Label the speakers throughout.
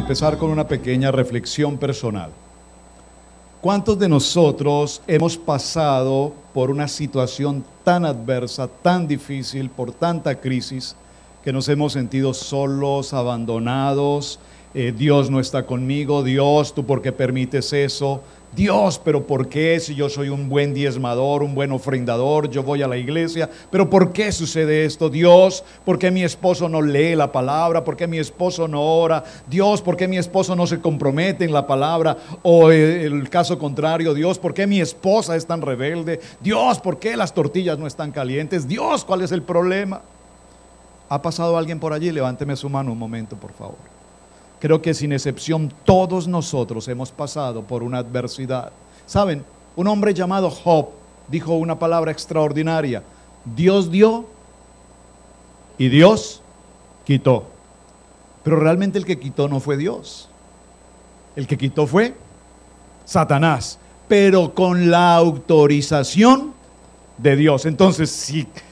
Speaker 1: empezar con una pequeña reflexión personal. ¿Cuántos de nosotros hemos pasado por una situación tan adversa, tan difícil, por tanta crisis, que nos hemos sentido solos, abandonados? Dios no está conmigo. Dios, ¿tú por qué permites eso? Dios, pero ¿por qué si yo soy un buen diezmador, un buen ofrendador, yo voy a la iglesia? ¿Pero por qué sucede esto? Dios, ¿por qué mi esposo no lee la palabra? ¿Por qué mi esposo no ora? Dios, ¿por qué mi esposo no se compromete en la palabra? O el caso contrario, Dios, ¿por qué mi esposa es tan rebelde? Dios, ¿por qué las tortillas no están calientes? Dios, ¿cuál es el problema? ¿Ha pasado alguien por allí? Levánteme su mano un momento, por favor. Creo que sin excepción todos nosotros hemos pasado por una adversidad. ¿Saben? Un hombre llamado Job dijo una palabra extraordinaria: Dios dio y Dios quitó. Pero realmente el que quitó no fue Dios. El que quitó fue Satanás, pero con la autorización de Dios. Entonces,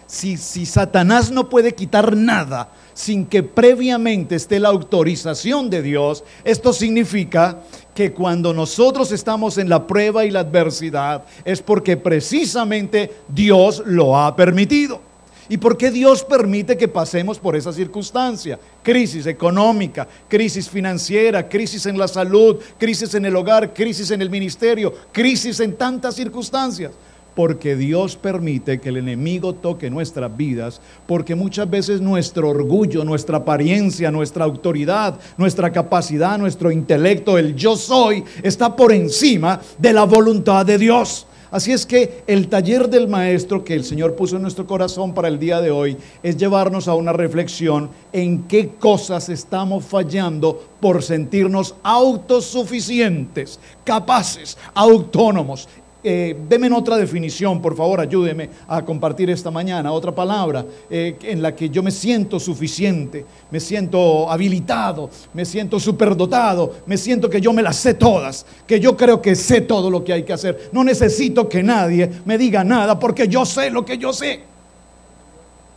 Speaker 1: si Satanás no puede quitar nada sin que previamente esté la autorización de Dios, esto significa que cuando nosotros estamos en la prueba y la adversidad es porque precisamente Dios lo ha permitido. ¿Y por qué Dios permite que pasemos por esa circunstancia? Crisis económica, crisis financiera, crisis en la salud, crisis en el hogar, crisis en el ministerio, crisis en tantas circunstancias. Porque Dios permite que el enemigo toque nuestras vidas, porque muchas veces nuestro orgullo, nuestra apariencia, nuestra autoridad, nuestra capacidad, nuestro intelecto, el yo soy, está por encima de la voluntad de Dios. Así es que el taller del maestro que el Señor puso en nuestro corazón para el día de hoy es llevarnos a una reflexión en qué cosas estamos fallando por sentirnos autosuficientes, capaces, autónomos. Deme otra definición, por favor, ayúdeme a compartir esta mañana, otra palabra en la que yo me siento suficiente, me siento habilitado, me siento superdotado, me siento que yo me las sé todas, que yo creo que sé todo lo que hay que hacer. No necesito que nadie me diga nada porque yo sé lo que yo sé.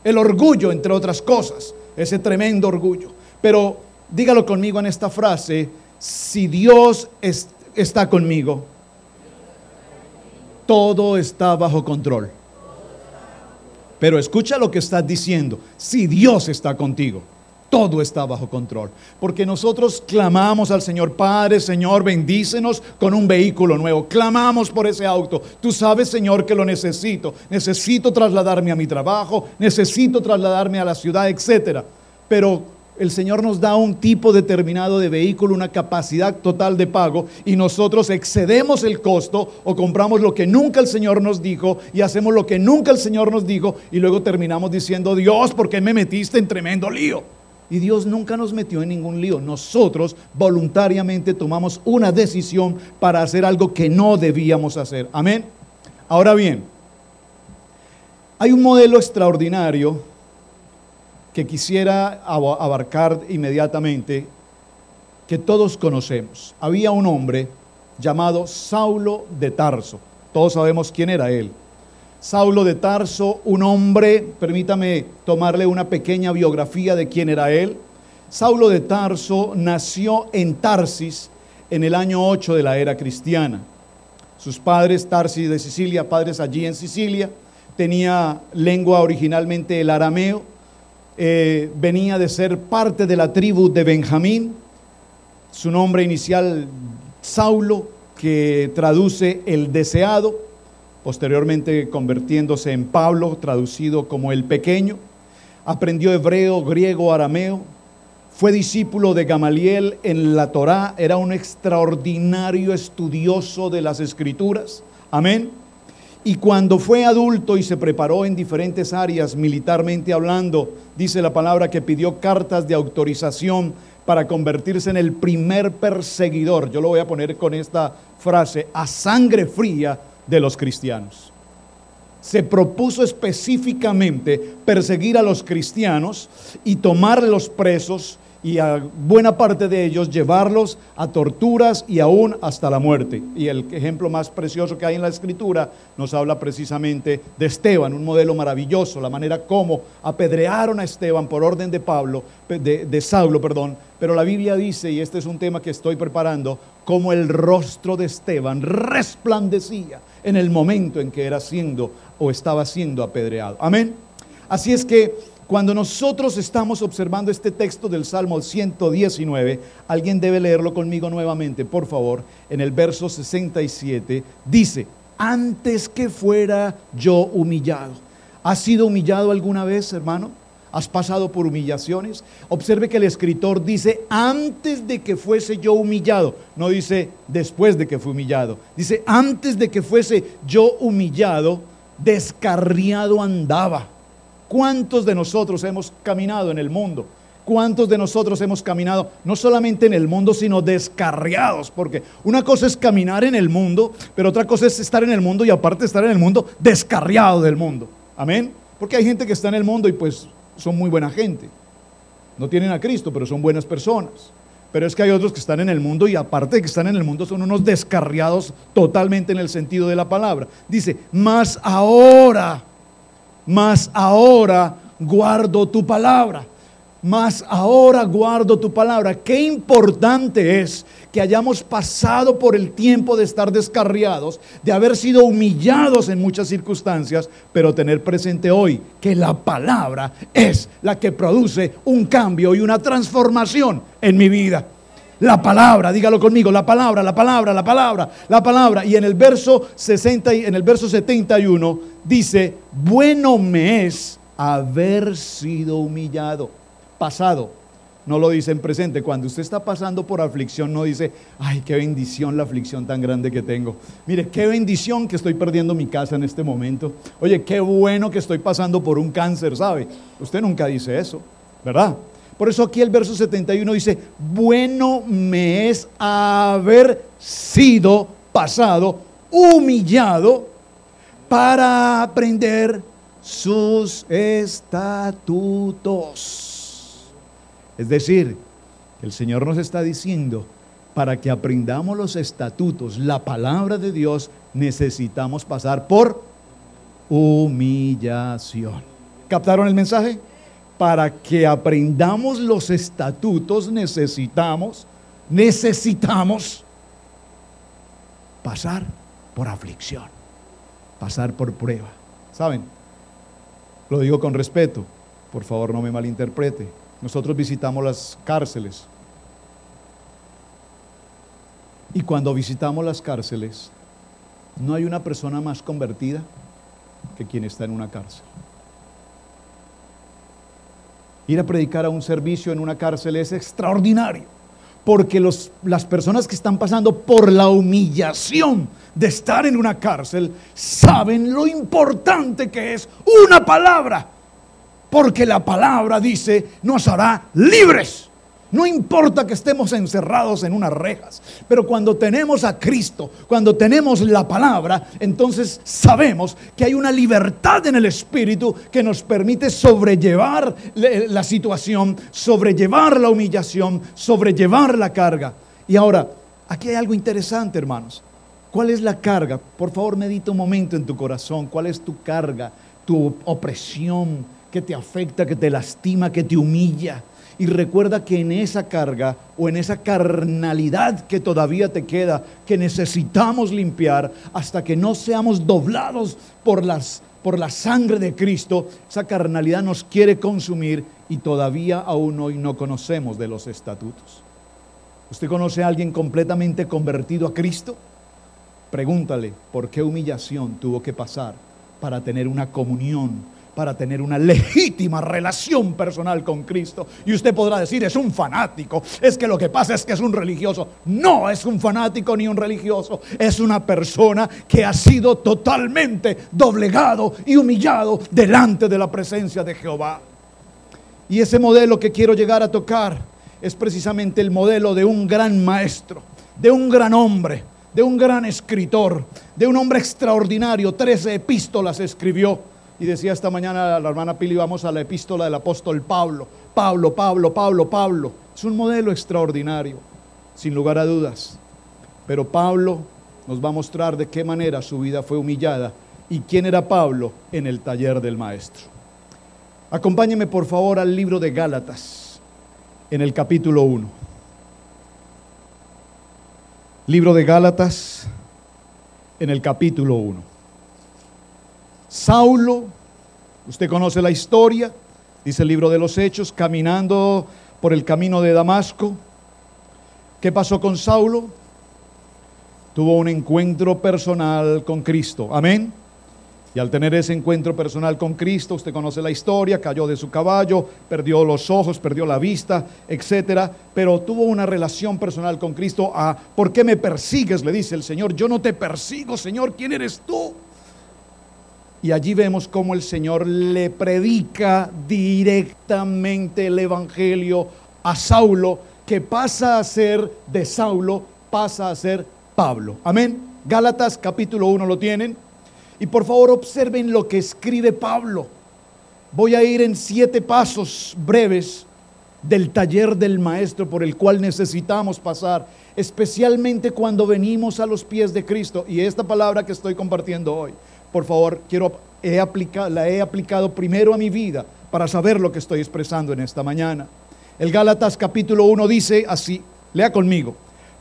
Speaker 1: El orgullo, entre otras cosas, ese tremendo orgullo. Pero dígalo conmigo en esta frase: si Dios está conmigo, todo está bajo control. Pero escucha lo que estás diciendo: si Dios está contigo, todo está bajo control. Porque nosotros clamamos al Señor: Padre, Señor, bendícenos con un vehículo nuevo. Clamamos por ese auto. Tú sabes, Señor, que lo necesito. Necesito trasladarme a mi trabajo, necesito trasladarme a la ciudad, etcétera. Pero el Señor nos da un tipo determinado de vehículo, una capacidad total de pago, y nosotros excedemos el costo o compramos lo que nunca el Señor nos dijo y hacemos lo que nunca el Señor nos dijo, y luego terminamos diciendo: Dios, ¿por qué me metiste en tremendo lío? Y Dios nunca nos metió en ningún lío. Nosotros voluntariamente tomamos una decisión para hacer algo que no debíamos hacer. Amén. Ahora bien, hay un modelo extraordinario que quisiera abarcar inmediatamente, que todos conocemos. Había un hombre llamado Saulo de Tarso. Todos sabemos quién era él. Saulo de Tarso, un hombre, permítame tomarle una pequeña biografía de quién era él. Saulo de Tarso nació en Tarsis en el año 8 de la era cristiana. Sus padres, Tarsis de Sicilia, padres allí en Sicilia, tenía lengua originalmente el arameo. Venía de ser parte de la tribu de Benjamín. Su nombre inicial, Saulo, que traduce el deseado, posteriormente convirtiéndose en Pablo, traducido como el pequeño. Aprendió hebreo, griego, arameo. Fue discípulo de Gamaliel en la Torá. Era un extraordinario estudioso de las Escrituras. Amén. Y cuando fue adulto y se preparó en diferentes áreas militarmente hablando, dice la palabra que pidió cartas de autorización para convertirse en el primer perseguidor, yo lo voy a poner con esta frase, a sangre fría de los cristianos. Se propuso específicamente perseguir a los cristianos y tomarlos presos y a buena parte de ellos llevarlos a torturas y aún hasta la muerte. Y el ejemplo más precioso que hay en la Escritura nos habla precisamente de Esteban, un modelo maravilloso, la manera como apedrearon a Esteban por orden de Saulo, pero la Biblia dice, y este es un tema que estoy preparando, cómo el rostro de Esteban resplandecía en el momento en que estaba siendo apedreado. Amén. Así es que cuando nosotros estamos observando este texto del Salmo 119, alguien debe leerlo conmigo nuevamente, por favor. En el verso 67 dice: antes que fuera yo humillado. ¿Has sido humillado alguna vez, hermano? ¿Has pasado por humillaciones? Observe que el escritor dice antes de que fuese yo humillado. No dice después de que fue humillado. Dice antes de que fuese yo humillado, descarriado andaba. ¿Cuántos de nosotros hemos caminado en el mundo? ¿Cuántos de nosotros hemos caminado no solamente en el mundo, sino descarriados? Porque una cosa es caminar en el mundo, pero otra cosa es estar en el mundo y aparte de estar en el mundo, descarriado del mundo. Amén. Porque hay gente que está en el mundo y pues son muy buena gente. No tienen a Cristo, pero son buenas personas. Pero es que hay otros que están en el mundo y aparte de que están en el mundo son unos descarriados totalmente en el sentido de la palabra. Dice, mas ahora guardo tu palabra. Mas ahora guardo tu palabra. Qué importante es que hayamos pasado por el tiempo de estar descarriados, de haber sido humillados en muchas circunstancias, pero tener presente hoy que la palabra es la que produce un cambio y una transformación en mi vida. La palabra, dígalo conmigo, la palabra. Y en el verso 71 dice, bueno me es haber sido humillado. Pasado, no lo dice en presente. Cuando usted está pasando por aflicción, no dice, ay, qué bendición la aflicción tan grande que tengo. Mire, qué bendición que estoy perdiendo mi casa en este momento. Oye, qué bueno que estoy pasando por un cáncer, ¿sabe? Usted nunca dice eso, ¿verdad? Por eso aquí el verso 71 dice, bueno me es haber sido pasado, humillado, para aprender sus estatutos. Es decir, el Señor nos está diciendo, para que aprendamos los estatutos, la palabra de Dios, necesitamos pasar por humillación. ¿Captaron el mensaje? Para que aprendamos los estatutos necesitamos pasar por aflicción, pasar por prueba. ¿Saben? Lo digo con respeto, por favor no me malinterprete. Nosotros visitamos las cárceles y cuando visitamos las cárceles no hay una persona más convertida que quien está en una cárcel. Ir a predicar a un servicio en una cárcel es extraordinario, porque las personas que están pasando por la humillación de estar en una cárcel saben lo importante que es una palabra, porque la palabra dice nos hará libres. No importa que estemos encerrados en unas rejas, pero cuando tenemos a Cristo, cuando tenemos la palabra, entonces sabemos que hay una libertad en el Espíritu que nos permite sobrellevar la situación, sobrellevar la humillación, sobrellevar la carga. Y ahora, aquí hay algo interesante, hermanos. ¿Cuál es la carga? Por favor, medita un momento en tu corazón. ¿Cuál es tu carga, tu opresión que te afecta, que te lastima, que te humilla? Y recuerda que en esa carga o en esa carnalidad que todavía te queda, que necesitamos limpiar hasta que no seamos doblados por la sangre de Cristo, esa carnalidad nos quiere consumir y todavía aún hoy no conocemos de los estatutos. ¿Usted conoce a alguien completamente convertido a Cristo? Pregúntale por qué humillación tuvo que pasar para tener una comunión, para tener una legítima relación personal con Cristo. Y usted podrá decir, es un fanático, es que lo que pasa es que es un religioso. No es un fanático ni un religioso, es una persona que ha sido totalmente doblegado y humillado delante de la presencia de Jehová. Y ese modelo que quiero llegar a tocar es precisamente el modelo de un gran maestro, de un gran hombre, de un gran escritor, de un hombre extraordinario. 13 epístolas escribió. Y decía esta mañana la hermana Pili, vamos a la epístola del apóstol Pablo. Pablo, Pablo, Pablo, Pablo. Es un modelo extraordinario, sin lugar a dudas. Pero Pablo nos va a mostrar de qué manera su vida fue humillada y quién era Pablo en el taller del maestro. Acompáñeme por favor al libro de Gálatas, en el capítulo 1. Libro de Gálatas, en el capítulo 1. Saulo, usted conoce la historia, dice el libro de los Hechos, caminando por el camino de Damasco. ¿Qué pasó con Saulo? Tuvo un encuentro personal con Cristo, amén. Y al tener ese encuentro personal con Cristo, usted conoce la historia, cayó de su caballo, perdió los ojos, perdió la vista, etcétera, pero tuvo una relación personal con Cristo. ¿Por qué me persigues?, le dice el Señor. Yo no te persigo, Señor, ¿quién eres tú? Y allí vemos cómo el Señor le predica directamente el evangelio a Saulo, que pasa a ser de Saulo, pasa a ser Pablo, amén. Gálatas capítulo 1 lo tienen. Y por favor observen lo que escribe Pablo. Voy a ir en 7 pasos breves del taller del maestro por el cual necesitamos pasar, especialmente cuando venimos a los pies de Cristo. Y esta palabra que estoy compartiendo hoy, por favor, la he aplicado primero a mi vida para saber lo que estoy expresando en esta mañana. El Gálatas capítulo 1 dice así, lea conmigo.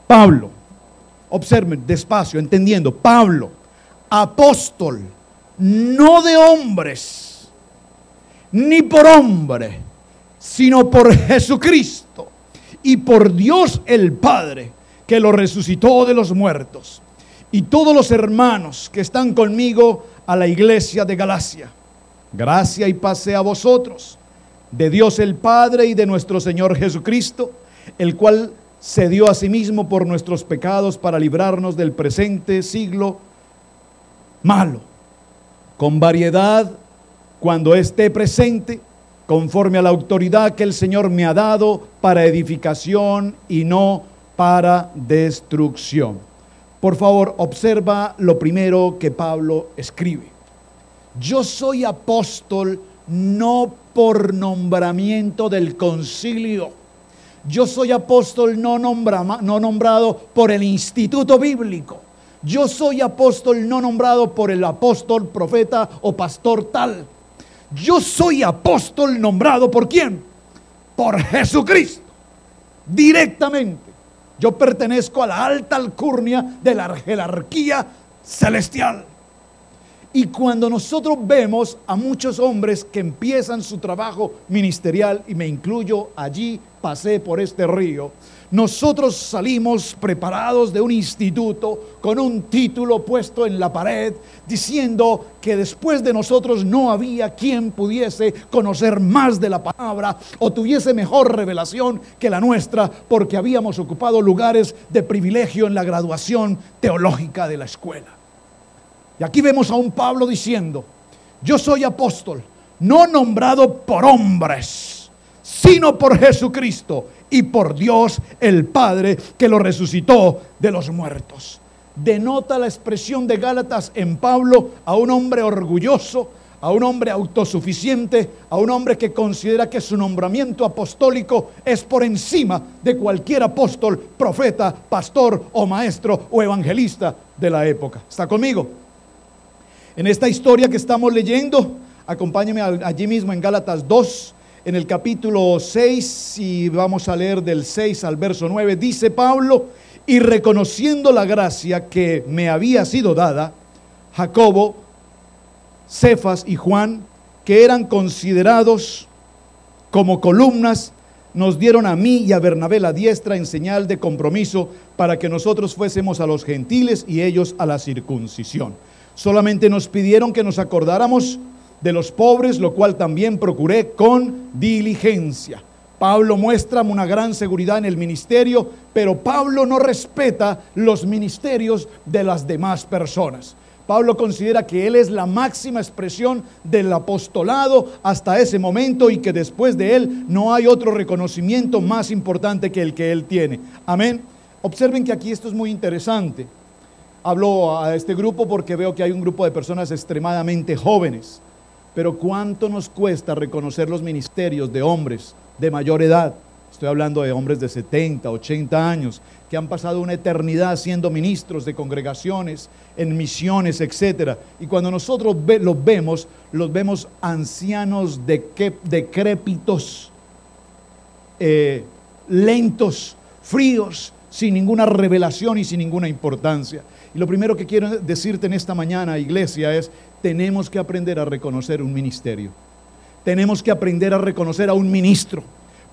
Speaker 1: Pablo, observen despacio, entendiendo, Pablo, apóstol, no de hombres, ni por hombre, sino por Jesucristo y por Dios el Padre, que lo resucitó de los muertos, y todos los hermanos que están conmigo a la iglesia de Galacia. Gracia y paz sea a vosotros, de Dios el Padre y de nuestro Señor Jesucristo, el cual se dio a sí mismo por nuestros pecados para librarnos del presente siglo malo, con variedad cuando esté presente, conforme a la autoridad que el Señor me ha dado para edificación y no para destrucción. Por favor, observa lo primero que Pablo escribe. Yo soy apóstol no por nombramiento del concilio. Yo soy apóstol no nombrado por el instituto bíblico. Yo soy apóstol no nombrado por el apóstol, profeta o pastor tal. Yo soy apóstol nombrado ¿por quién? Por Jesucristo, directamente. Yo pertenezco a la alta alcurnia de la jerarquía celestial. Y cuando nosotros vemos a muchos hombres que empiezan su trabajo ministerial, y me incluyo allí, pasé por este río, nosotros salimos preparados de un instituto con un título puesto en la pared diciendo que después de nosotros no había quien pudiese conocer más de la palabra o tuviese mejor revelación que la nuestra, porque habíamos ocupado lugares de privilegio en la graduación teológica de la escuela. Y aquí vemos a un Pablo diciendo: yo soy apóstol no nombrado por hombres, sino por Jesucristo y por Dios el Padre, que lo resucitó de los muertos. Denota la expresión de Gálatas en Pablo a un hombre orgulloso, a un hombre autosuficiente, a un hombre que considera que su nombramiento apostólico es por encima de cualquier apóstol, profeta, pastor o maestro o evangelista de la época. ¿Está conmigo? En esta historia que estamos leyendo, acompáñeme allí mismo en Gálatas 2, en el capítulo 6, y vamos a leer del 6 al verso 9, dice Pablo: y reconociendo la gracia que me había sido dada, Jacobo, Cefas y Juan, que eran considerados como columnas, nos dieron a mí y a Bernabé la diestra en señal de compromiso, para que nosotros fuésemos a los gentiles y ellos a la circuncisión. Solamente nos pidieron que nos acordáramos de los pobres, lo cual también procuré con diligencia. Pablo muestra una gran seguridad en el ministerio, pero Pablo no respeta los ministerios de las demás personas. Pablo considera que él es la máxima expresión del apostolado hasta ese momento, y que después de él no hay otro reconocimiento más importante que el que él tiene. Amén. Observen que aquí esto es muy interesante. Hablo a este grupo porque veo que hay un grupo de personas extremadamente jóvenes. Pero ¿cuánto nos cuesta reconocer los ministerios de hombres de mayor edad. Estoy hablando de hombres de 70, 80 años, que han pasado una eternidad siendo ministros de congregaciones, en misiones, etc. Y cuando nosotros los vemos ancianos decrépitos, lentos, fríos, sin ninguna revelación y sin ninguna importancia. Y lo primero que quiero decirte en esta mañana, iglesia, es: tenemos que aprender a reconocer un ministerio. Tenemos que aprender a reconocer a un ministro,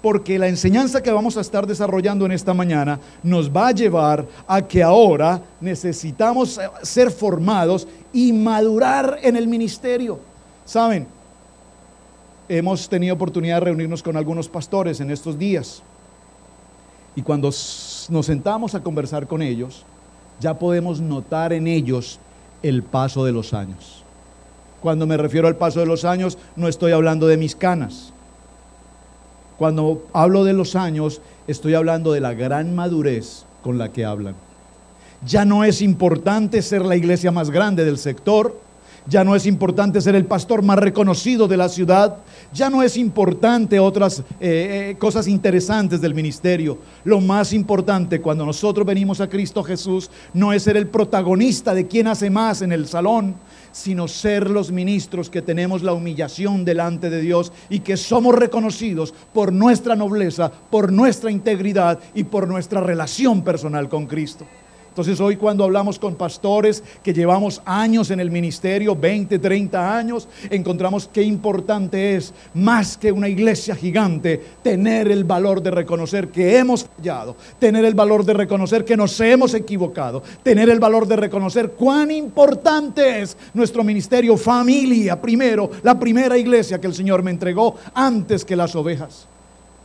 Speaker 1: porque la enseñanza que vamos a estar desarrollando en esta mañana nos va a llevar a que ahora necesitamos ser formados y madurar en el ministerio. ¿Saben? Hemos tenido oportunidad de reunirnos con algunos pastores en estos días, y cuando nos sentamos a conversar con ellos, ya podemos notar en ellos el paso de los años. Cuando me refiero al paso de los años, no estoy hablando de mis canas. Cuando hablo de los años, estoy hablando de la gran madurez con la que hablan. Ya no es importante ser la iglesia más grande del sector, ya no es importante ser el pastor más reconocido de la ciudad, ya no es importante otras cosas interesantes del ministerio. Lo más importante cuando nosotros venimos a Cristo Jesús no es ser el protagonista de quién hace más en el salón, sino ser los ministros que tenemos la humillación delante de Dios y que somos reconocidos por nuestra nobleza, por nuestra integridad y por nuestra relación personal con Cristo. Entonces hoy, cuando hablamos con pastores que llevamos años en el ministerio, 20, 30 años, encontramos qué importante es, más que una iglesia gigante, tener el valor de reconocer que hemos fallado, tener el valor de reconocer que nos hemos equivocado, tener el valor de reconocer cuán importante es nuestro ministerio, familia primero, la primera iglesia que el Señor me entregó antes que las ovejas.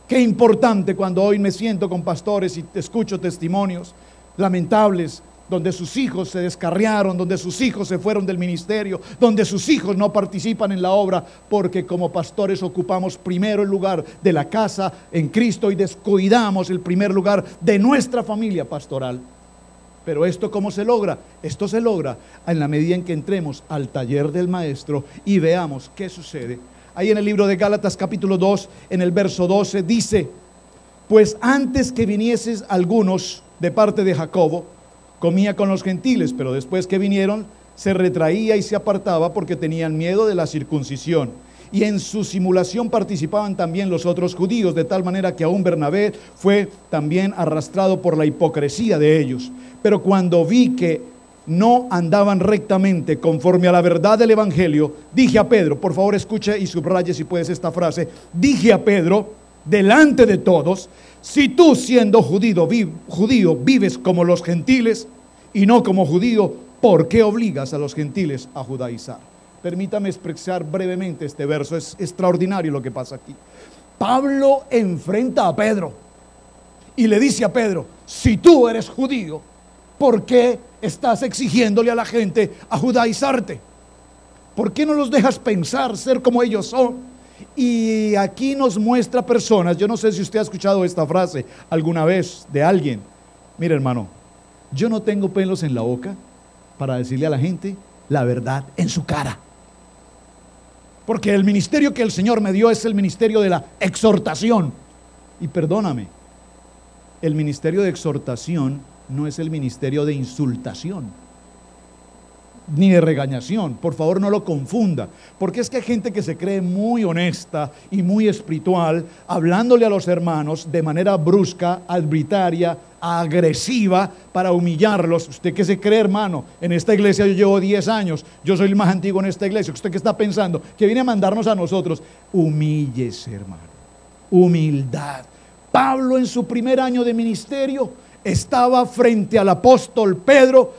Speaker 1: Qué importante cuando hoy me siento con pastores y escucho testimonios lamentables, donde sus hijos se descarriaron, donde sus hijos se fueron del ministerio, donde sus hijos no participan en la obra, porque como pastores ocupamos primero el lugar de la casa en Cristo y descuidamos el primer lugar de nuestra familia pastoral. Pero ¿esto cómo se logra? Esto se logra en la medida en que entremos al taller del maestro y veamos qué sucede. Ahí en el libro de Gálatas capítulo 2, en el verso 12 dice: pues antes que vinieses algunos de parte de Jacobo, comía con los gentiles, pero después que vinieron, se retraía y se apartaba porque tenían miedo de la circuncisión. Y en su simulación participaban también los otros judíos, de tal manera que aún Bernabé fue también arrastrado por la hipocresía de ellos. Pero cuando vi que no andaban rectamente conforme a la verdad del evangelio, dije a Pedro, por favor escuche y subraye si puedes esta frase, dije a Pedro, delante de todos: si tú, siendo judío vives como los gentiles y no como judío, ¿por qué obligas a los gentiles a judaizar? Permítame expresar brevemente este verso, es extraordinario lo que pasa aquí. Pablo enfrenta a Pedro y le dice a Pedro: si tú eres judío, ¿por qué estás exigiéndole a la gente a judaizarte? ¿Por qué no los dejas pensar, ser como ellos son? Y aquí nos muestra personas, yo no sé si usted ha escuchado esta frase alguna vez de alguien. Mire, hermano, yo no tengo pelos en la boca para decirle a la gente la verdad en su cara, porque el ministerio que el Señor me dio es el ministerio de la exhortación. Y perdóname, el ministerio de exhortación no es el ministerio de insultación ni de regañación. Por favor, no lo confunda, porque es que hay gente que se cree muy honesta y muy espiritual, hablándole a los hermanos de manera brusca, arbitraria, agresiva, para humillarlos. ¿Usted qué se cree, hermano? En esta iglesia yo llevo 10 años, yo soy el más antiguo en esta iglesia. ¿Usted qué está pensando? ¿Que viene a mandarnos a nosotros? Humíllese, hermano. Humildad. Pablo, en su primer año de ministerio, estaba frente al apóstol Pedro,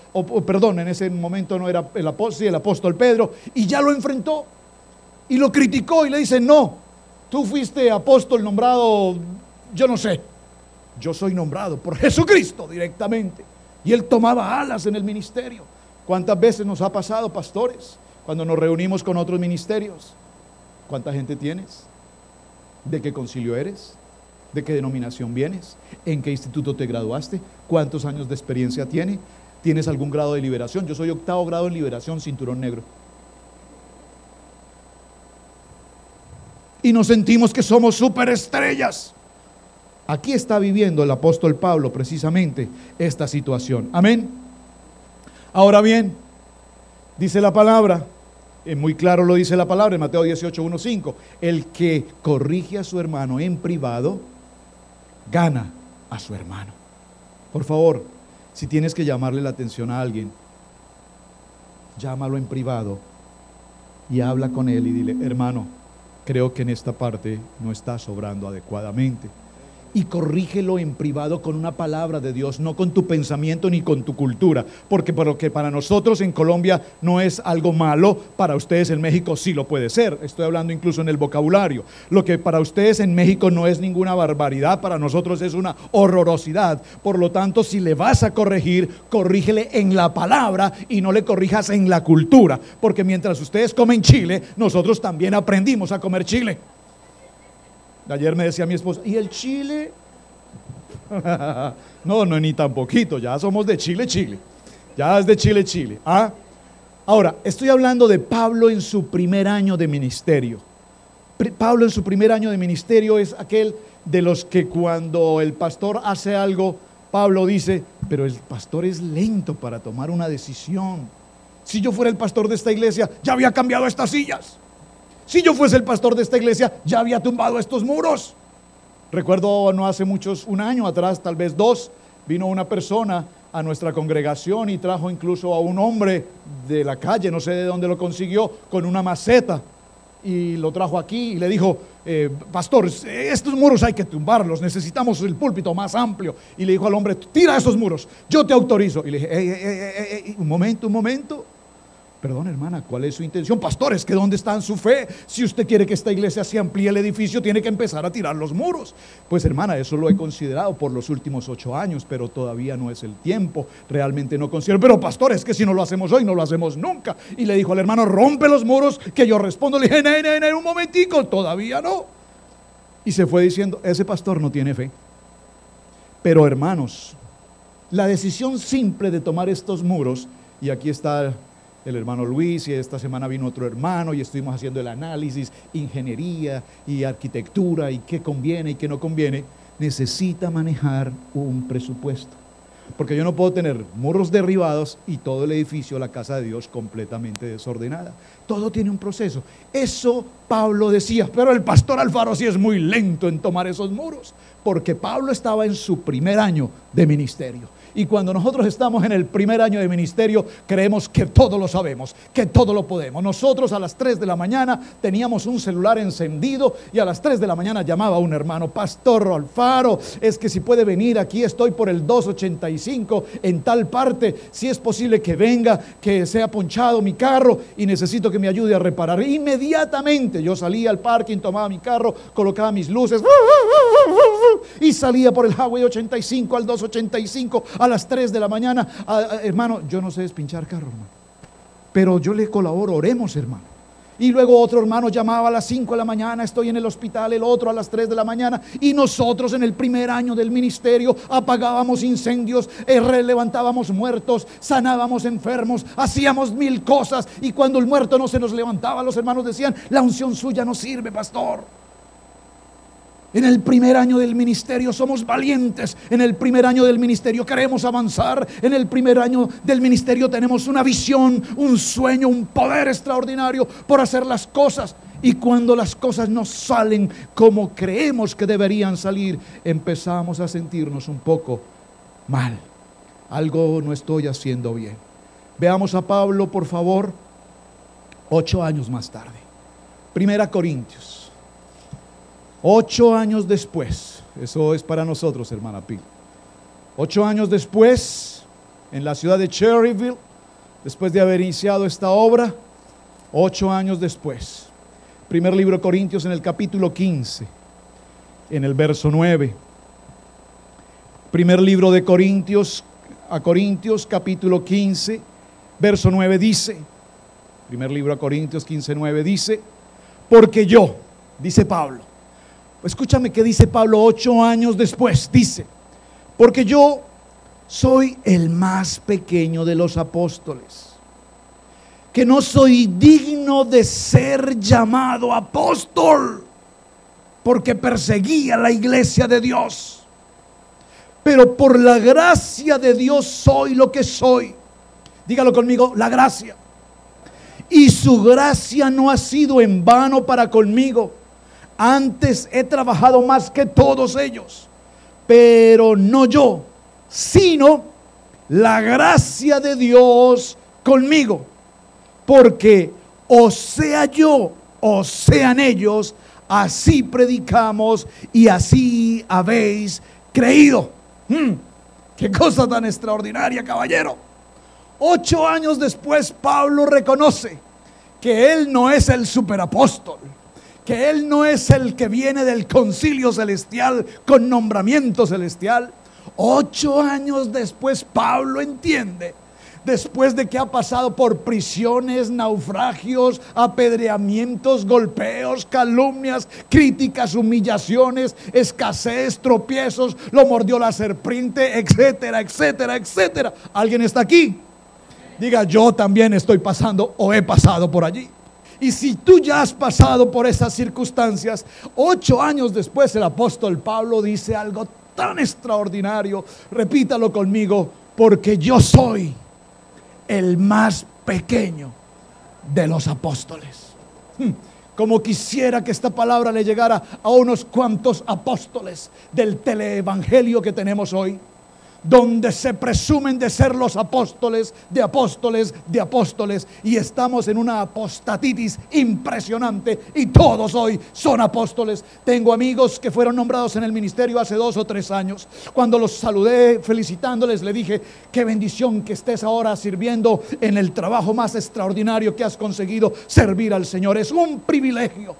Speaker 1: perdón, en ese momento no era el apóstol, sí, el apóstol Pedro, y ya lo enfrentó y lo criticó y le dice: no, tú fuiste apóstol nombrado, yo no sé, yo soy nombrado por Jesucristo directamente. Y él tomaba alas en el ministerio. ¿Cuántas veces nos ha pasado, pastores, cuando nos reunimos con otros ministerios? ¿Cuánta gente tienes? ¿De qué concilio eres? ¿De qué denominación vienes? ¿En qué instituto te graduaste? ¿Cuántos años de experiencia tienes algún grado de liberación? Yo soy 8º grado en liberación, cinturón negro. y nos sentimos que somos superestrellas. Aquí está viviendo el apóstol Pablo precisamente esta situación. Amén. Ahora bien, dice la palabra, muy claro lo dice la palabra en Mateo 18, 1, 5. El que corrige a su hermano en privado, gana a su hermano. Por favor, si tienes que llamarle la atención a alguien, llámalo en privado y habla con él y dile: hermano, creo que en esta parte no estás obrando adecuadamente. Y corrígelo en privado con una palabra de Dios, no con tu pensamiento ni con tu cultura, porque para nosotros en Colombia no es algo malo, para ustedes en México sí lo puede ser. Estoy hablando incluso en el vocabulario. Lo que para ustedes en México no es ninguna barbaridad, para nosotros es una horrorosidad. Por lo tanto, si le vas a corregir, corrígele en la palabra y no le corrijas en la cultura, porque mientras ustedes comen chile, nosotros también aprendimos a comer chile. Ayer me decía mi esposa: ¿y el chile? No, ni tan poquito, ya somos de Chile, ya es de Chile. ¿Ah? Ahora, estoy hablando de Pablo en su primer año de ministerio. Pablo en su primer año de ministerio es aquel de los que cuando el pastor hace algo, Pablo dice: pero el pastor es lento para tomar una decisión. Si yo fuera el pastor de esta iglesia, ya había cambiado estas sillas. Si yo fuese el pastor de esta iglesia, ya había tumbado estos muros. Recuerdo no hace un año atrás, tal vez 2, vino una persona a nuestra congregación y trajo incluso a un hombre de la calle, no sé de dónde lo consiguió, con una maceta, y lo trajo aquí y le dijo: pastor, estos muros hay que tumbarlos, necesitamos el púlpito más amplio. Y le dijo al hombre: tira esos muros, yo te autorizo. Y le dije: un momento. Perdón, hermana, ¿cuál es su intención? Pastor, es que ¿dónde está en su fe? Si usted quiere que esta iglesia se amplíe el edificio, tiene que empezar a tirar los muros. Pues hermana, eso lo he considerado por los últimos 8 años, pero todavía no es el tiempo. Realmente no considero. Pero pastor, es que si no lo hacemos hoy, no lo hacemos nunca. Y le dijo al hermano: rompe los muros, que yo respondo. Le dije: un momentico, todavía no. Y se fue diciendo: ese pastor no tiene fe. Pero hermanos, la decisión simple de tomar estos muros, y aquí está el hermano Luis, y esta semana vino otro hermano y estuvimos haciendo el análisis, ingeniería y arquitectura, y qué conviene y qué no conviene. Necesita manejar un presupuesto, porque yo no puedo tener muros derribados y todo el edificio, la casa de Dios, completamente desordenada. Todo tiene un proceso. Eso Pablo decía, pero el pastor Alfaro sí es muy lento en tomar esos muros, porque Pablo estaba en su primer año de ministerio. Y cuando nosotros estamos en el primer año de ministerio, creemos que todo lo sabemos, que todo lo podemos. Nosotros a las 3 de la mañana teníamos un celular encendido y a las 3 de la mañana llamaba a un hermano: pastor Alfaro, es que si puede venir, aquí estoy por el 285 en tal parte, si es posible que venga, que se ha ponchado mi carro y necesito que me ayude a reparar. Inmediatamente yo salía al parking, tomaba mi carro, colocaba mis luces y salía por el Highway 85 al 285 a las 3 de la mañana. Hermano, yo no sé despinchar carro, hermano, pero yo le colaboro, oremos, hermano. Y luego otro hermano llamaba a las 5 de la mañana, estoy en el hospital, el otro a las 3 de la mañana. Y nosotros en el primer año del ministerio apagábamos incendios, levantábamos muertos, sanábamos enfermos, hacíamos 1000 cosas. Y cuando el muerto no se nos levantaba, los hermanos decían: la unción suya no sirve, pastor. En el primer año del ministerio somos valientes. En el primer año del ministerio queremos avanzar. En el primer año del ministerio tenemos una visión, un sueño, un poder extraordinario por hacer las cosas. Y cuando las cosas no salen como creemos que deberían salir, empezamos a sentirnos un poco mal. Algo no estoy haciendo bien. Veamos a Pablo, por favor, 8 años más tarde. 1 Corintios. 8 años después, eso es para nosotros, hermana Pil. 8 años después, en la ciudad de Cherryville, después de haber iniciado esta obra, 8 años después. Primer libro de Corintios, en el capítulo 15, en el verso 9. Primer libro de Corintios, a Corintios, capítulo 15, verso 9 dice, primer libro a Corintios 15, 9 dice: porque yo, dice Pablo, escúchame qué dice Pablo 8 años después, dice: porque yo soy el más pequeño de los apóstoles, que no soy digno de ser llamado apóstol. porque perseguía la iglesia de Dios. Pero por la gracia de Dios soy lo que soy. Dígalo conmigo, la gracia. Y su gracia no ha sido en vano para conmigo. Antes he trabajado más que todos ellos, pero no yo, sino la gracia de Dios conmigo. Porque o sea yo, o sean ellos, así predicamos y así habéis creído. Qué cosa tan extraordinaria, caballero. 8 años después, Pablo reconoce que él no es el superapóstol, que él no es el que viene del concilio celestial con nombramiento celestial. 8 años después, Pablo entiende, después de que ha pasado por prisiones, naufragios, apedreamientos, golpeos, calumnias, críticas, humillaciones, escasez, tropiezos, lo mordió la serpiente, etcétera, etcétera, etcétera. ¿Alguien está aquí? Diga, yo también estoy pasando o he pasado por allí. Y si tú ya has pasado por esas circunstancias, 8 años después el apóstol Pablo dice algo tan extraordinario. Repítalo conmigo: porque yo soy el más pequeño de los apóstoles. Como quisiera que esta palabra le llegara a unos cuantos apóstoles del teleevangelio que tenemos hoy, donde se presumen de ser los apóstoles de apóstoles de apóstoles, y estamos en una apostatitis impresionante y todos hoy son apóstoles. Tengo amigos que fueron nombrados en el ministerio hace 2 o 3 años. Cuando los saludé felicitándoles, le dije: qué bendición que estés ahora sirviendo en el trabajo más extraordinario que has conseguido, servir al Señor. Es un privilegio.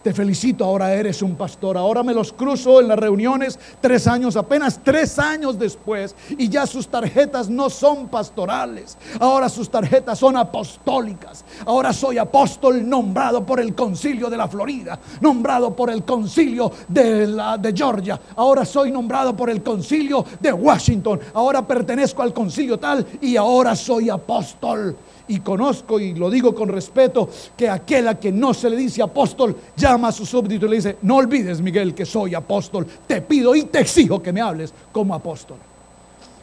Speaker 1: Te felicito, ahora eres un pastor. Ahora me los cruzo en las reuniones 3 años, apenas 3 años después, y ya sus tarjetas no son pastorales, ahora sus tarjetas son apostólicas. Ahora soy apóstol nombrado por el concilio de la Florida, nombrado por el concilio de Georgia, ahora soy nombrado por el concilio de Washington, ahora pertenezco al concilio tal y ahora soy apóstol. Y conozco, y lo digo con respeto, que aquel a que no se le dice apóstol llama a su súbdito y le dice: no olvides, Miguel, que soy apóstol. Te pido y te exijo que me hables como apóstol.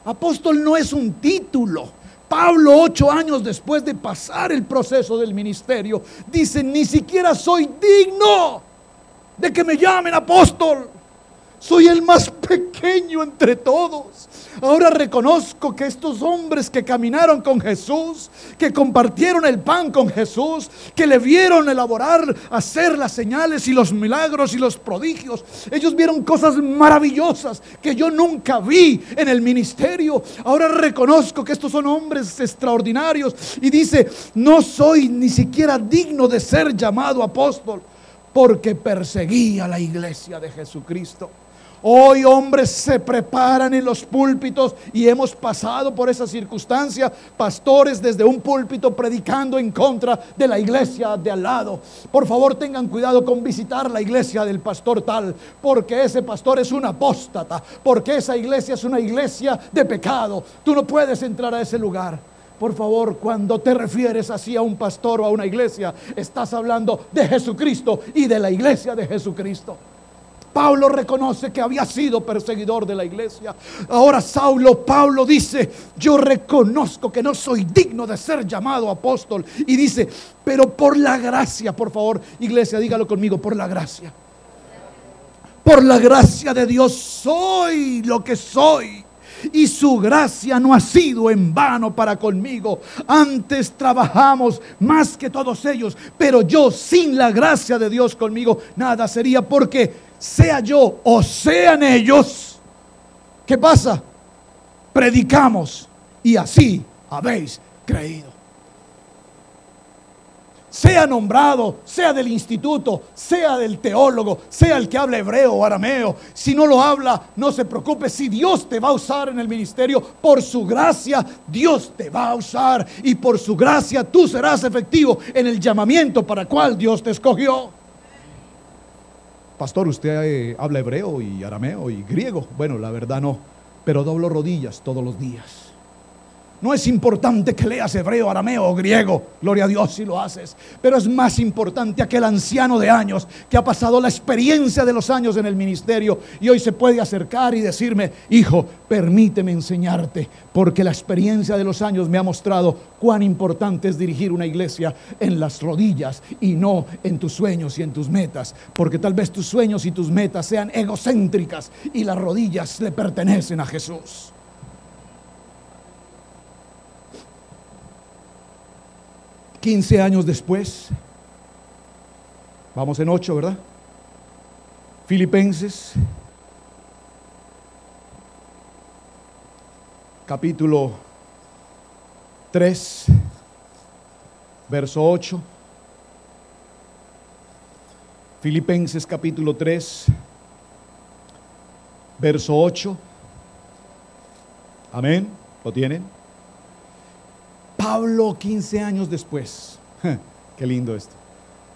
Speaker 1: Apóstol no es un título. Pablo, 8 años después de pasar el proceso del ministerio, dice: ni siquiera soy digno de que me llamen apóstol. Soy el más pequeño entre todos. Ahora reconozco que estos hombres que caminaron con Jesús, que compartieron el pan con Jesús, que le vieron elaborar, hacer las señales y los milagros y los prodigios, ellos vieron cosas maravillosas que yo nunca vi en el ministerio. Ahora reconozco que estos son hombres extraordinarios, y dice: no soy ni siquiera digno de ser llamado apóstol, porque perseguía la iglesia de Jesucristo. Hoy hombres se preparan en los púlpitos, y hemos pasado por esa circunstancia, pastores desde un púlpito predicando en contra de la iglesia de al lado. Por favor, tengan cuidado con visitar la iglesia del pastor tal, porque ese pastor es un apóstata, porque esa iglesia es una iglesia de pecado. Tú no puedes entrar a ese lugar. Por favor, cuando te refieres así a un pastor o a una iglesia, estás hablando de Jesucristo y de la iglesia de Jesucristo. Pablo reconoce que había sido perseguidor de la iglesia. Ahora Pablo dice: yo reconozco que no soy digno de ser llamado apóstol. Y dice: pero por la gracia, por favor, iglesia, dígalo conmigo, por la gracia. Por la gracia de Dios soy lo que soy. Y su gracia no ha sido en vano para conmigo. Antes trabajamos más que todos ellos, pero yo, sin la gracia de Dios conmigo, nada sería. Porque sea yo o sean ellos, ¿qué pasa? Predicamos y así habéis creído. Sea nombrado, sea del instituto, sea del teólogo, sea el que habla hebreo o arameo. Si no lo habla, no se preocupe. Si Dios te va a usar en el ministerio, por su gracia Dios te va a usar, y por su gracia tú serás efectivo en el llamamiento para el cual Dios te escogió. Pastor, ¿usted habla hebreo y arameo y griego? Bueno, la verdad no, pero doblo rodillas todos los días. No es importante que leas hebreo, arameo o griego, gloria a Dios si lo haces, pero es más importante aquel anciano de años que ha pasado la experiencia de los años en el ministerio y hoy se puede acercar y decirme: hijo, permíteme enseñarte, porque la experiencia de los años me ha mostrado cuán importante es dirigir una iglesia en las rodillas y no en tus sueños y en tus metas, porque tal vez tus sueños y tus metas sean egocéntricas y las rodillas le pertenecen a Jesús. $15 años después, vamos en 8, ¿verdad? Filipenses, capítulo 3, verso 8. Filipenses capítulo 3, verso 8. Amén. ¿Lo tienen? Pablo 15 años después. Qué lindo esto.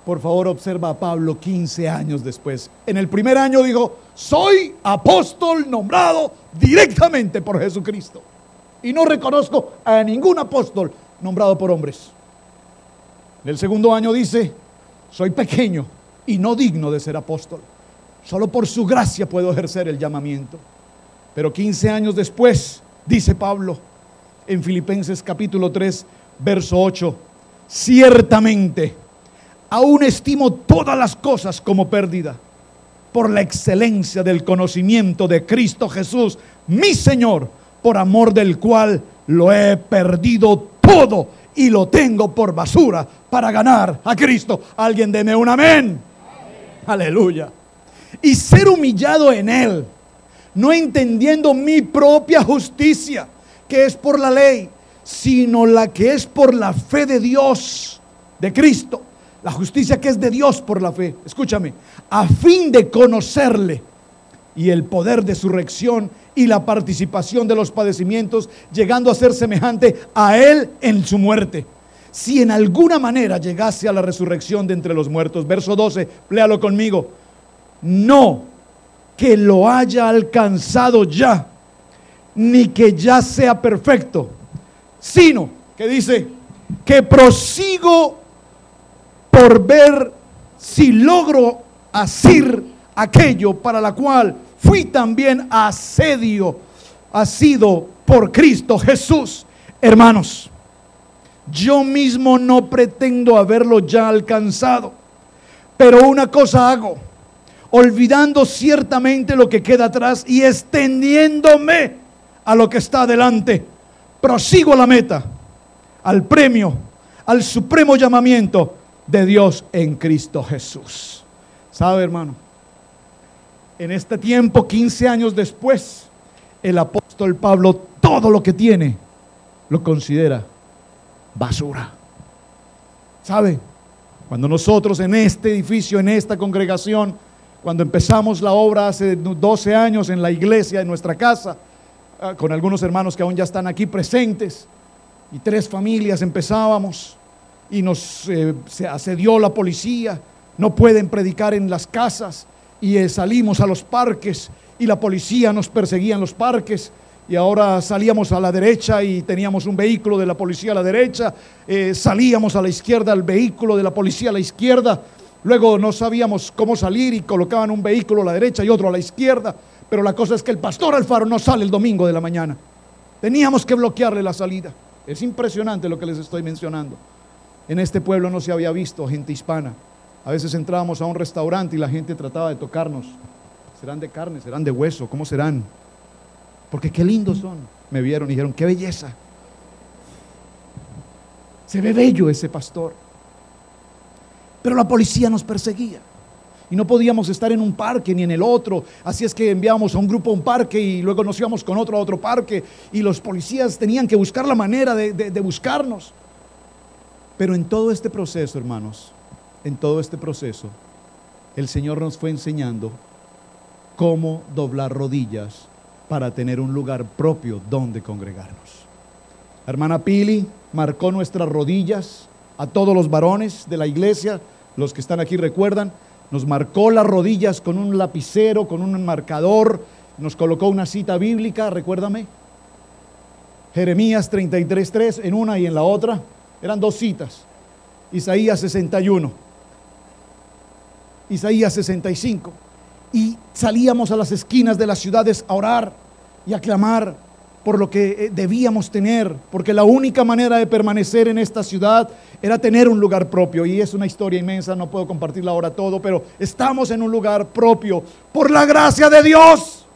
Speaker 1: Por favor, observa a Pablo 15 años después. En el primer año dijo: soy apóstol nombrado directamente por Jesucristo. Y no reconozco a ningún apóstol nombrado por hombres. En el segundo año dice: soy pequeño y no digno de ser apóstol. Solo por su gracia puedo ejercer el llamamiento. Pero 15 años después, dice Pablo en Filipenses capítulo 3, verso 8: ciertamente, aún estimo todas las cosas como pérdida, por la excelencia del conocimiento de Cristo Jesús, mi Señor, por amor del cual lo he perdido todo y lo tengo por basura para ganar a Cristo. Alguien deme un amén. Aleluya. Y ser humillado en Él, no entendiendo mi propia justicia, que es por la ley, sino la que es por la fe de Dios, de Cristo, la justicia que es de Dios por la fe. Escúchame: a fin de conocerle y el poder de su resurrección y la participación de los padecimientos, llegando a ser semejante a Él en su muerte, si en alguna manera llegase a la resurrección de entre los muertos. Verso 12, léalo conmigo. No que lo haya alcanzado ya, ni que ya sea perfecto, sino que dice que prosigo por ver si logro asir aquello para la cual fui también asido por Cristo Jesús. Hermanos, yo mismo no pretendo haberlo ya alcanzado, pero una cosa hago, olvidando ciertamente lo que queda atrás y extendiéndome a lo que está adelante, prosigo a la meta, al premio, al supremo llamamiento de Dios en Cristo Jesús. ¿Sabe, hermano? En este tiempo, 15 años después, el apóstol Pablo todo lo que tiene lo considera basura. ¿Sabe? Cuando nosotros en este edificio, en esta congregación, cuando empezamos la obra hace 12 años en la iglesia, en nuestra casa, con algunos hermanos que aún ya están aquí presentes, y 3 familias empezábamos, y se asedió la policía, no pueden predicar en las casas, y salimos a los parques, y la policía nos perseguía en los parques, y ahora salíamos a la derecha y teníamos un vehículo de la policía a la derecha, salíamos a la izquierda, el vehículo de la policía a la izquierda, luego no sabíamos cómo salir y colocaban un vehículo a la derecha y otro a la izquierda. Pero la cosa es que el pastor Alfaro no sale el domingo de la mañana. Teníamos que bloquearle la salida. Es impresionante lo que les estoy mencionando. En este pueblo no se había visto gente hispana. A veces entrábamos a un restaurante y la gente trataba de tocarnos. ¿Serán de carne? ¿Serán de hueso? ¿Cómo serán? Porque qué lindos son. Me vieron y dijeron: qué belleza. Se ve bello ese pastor. Pero la policía nos perseguía y no podíamos estar en un parque ni en el otro. Así es que enviábamos a un grupo a un parque y luego nos íbamos con otro a otro parque, y los policías tenían que buscar la manera de buscarnos. Pero en todo este proceso, hermanos, en todo este proceso, el Señor nos fue enseñando cómo doblar rodillas para tener un lugar propio donde congregarnos. La hermana Pili marcó nuestras rodillas a todos los varones de la iglesia. Los que están aquí recuerdan, nos marcó las rodillas con un lapicero, con un marcador, nos colocó una cita bíblica, recuérdame. Jeremías 33:3 en una y en la otra. Eran 2 citas. Isaías 61. Isaías 65. Y salíamos a las esquinas de las ciudades a orar y a clamar por lo que debíamos tener, porque la única manera de permanecer en esta ciudad era tener un lugar propio. Y es una historia inmensa, no puedo compartirla ahora todo, pero estamos en un lugar propio por la gracia de Dios,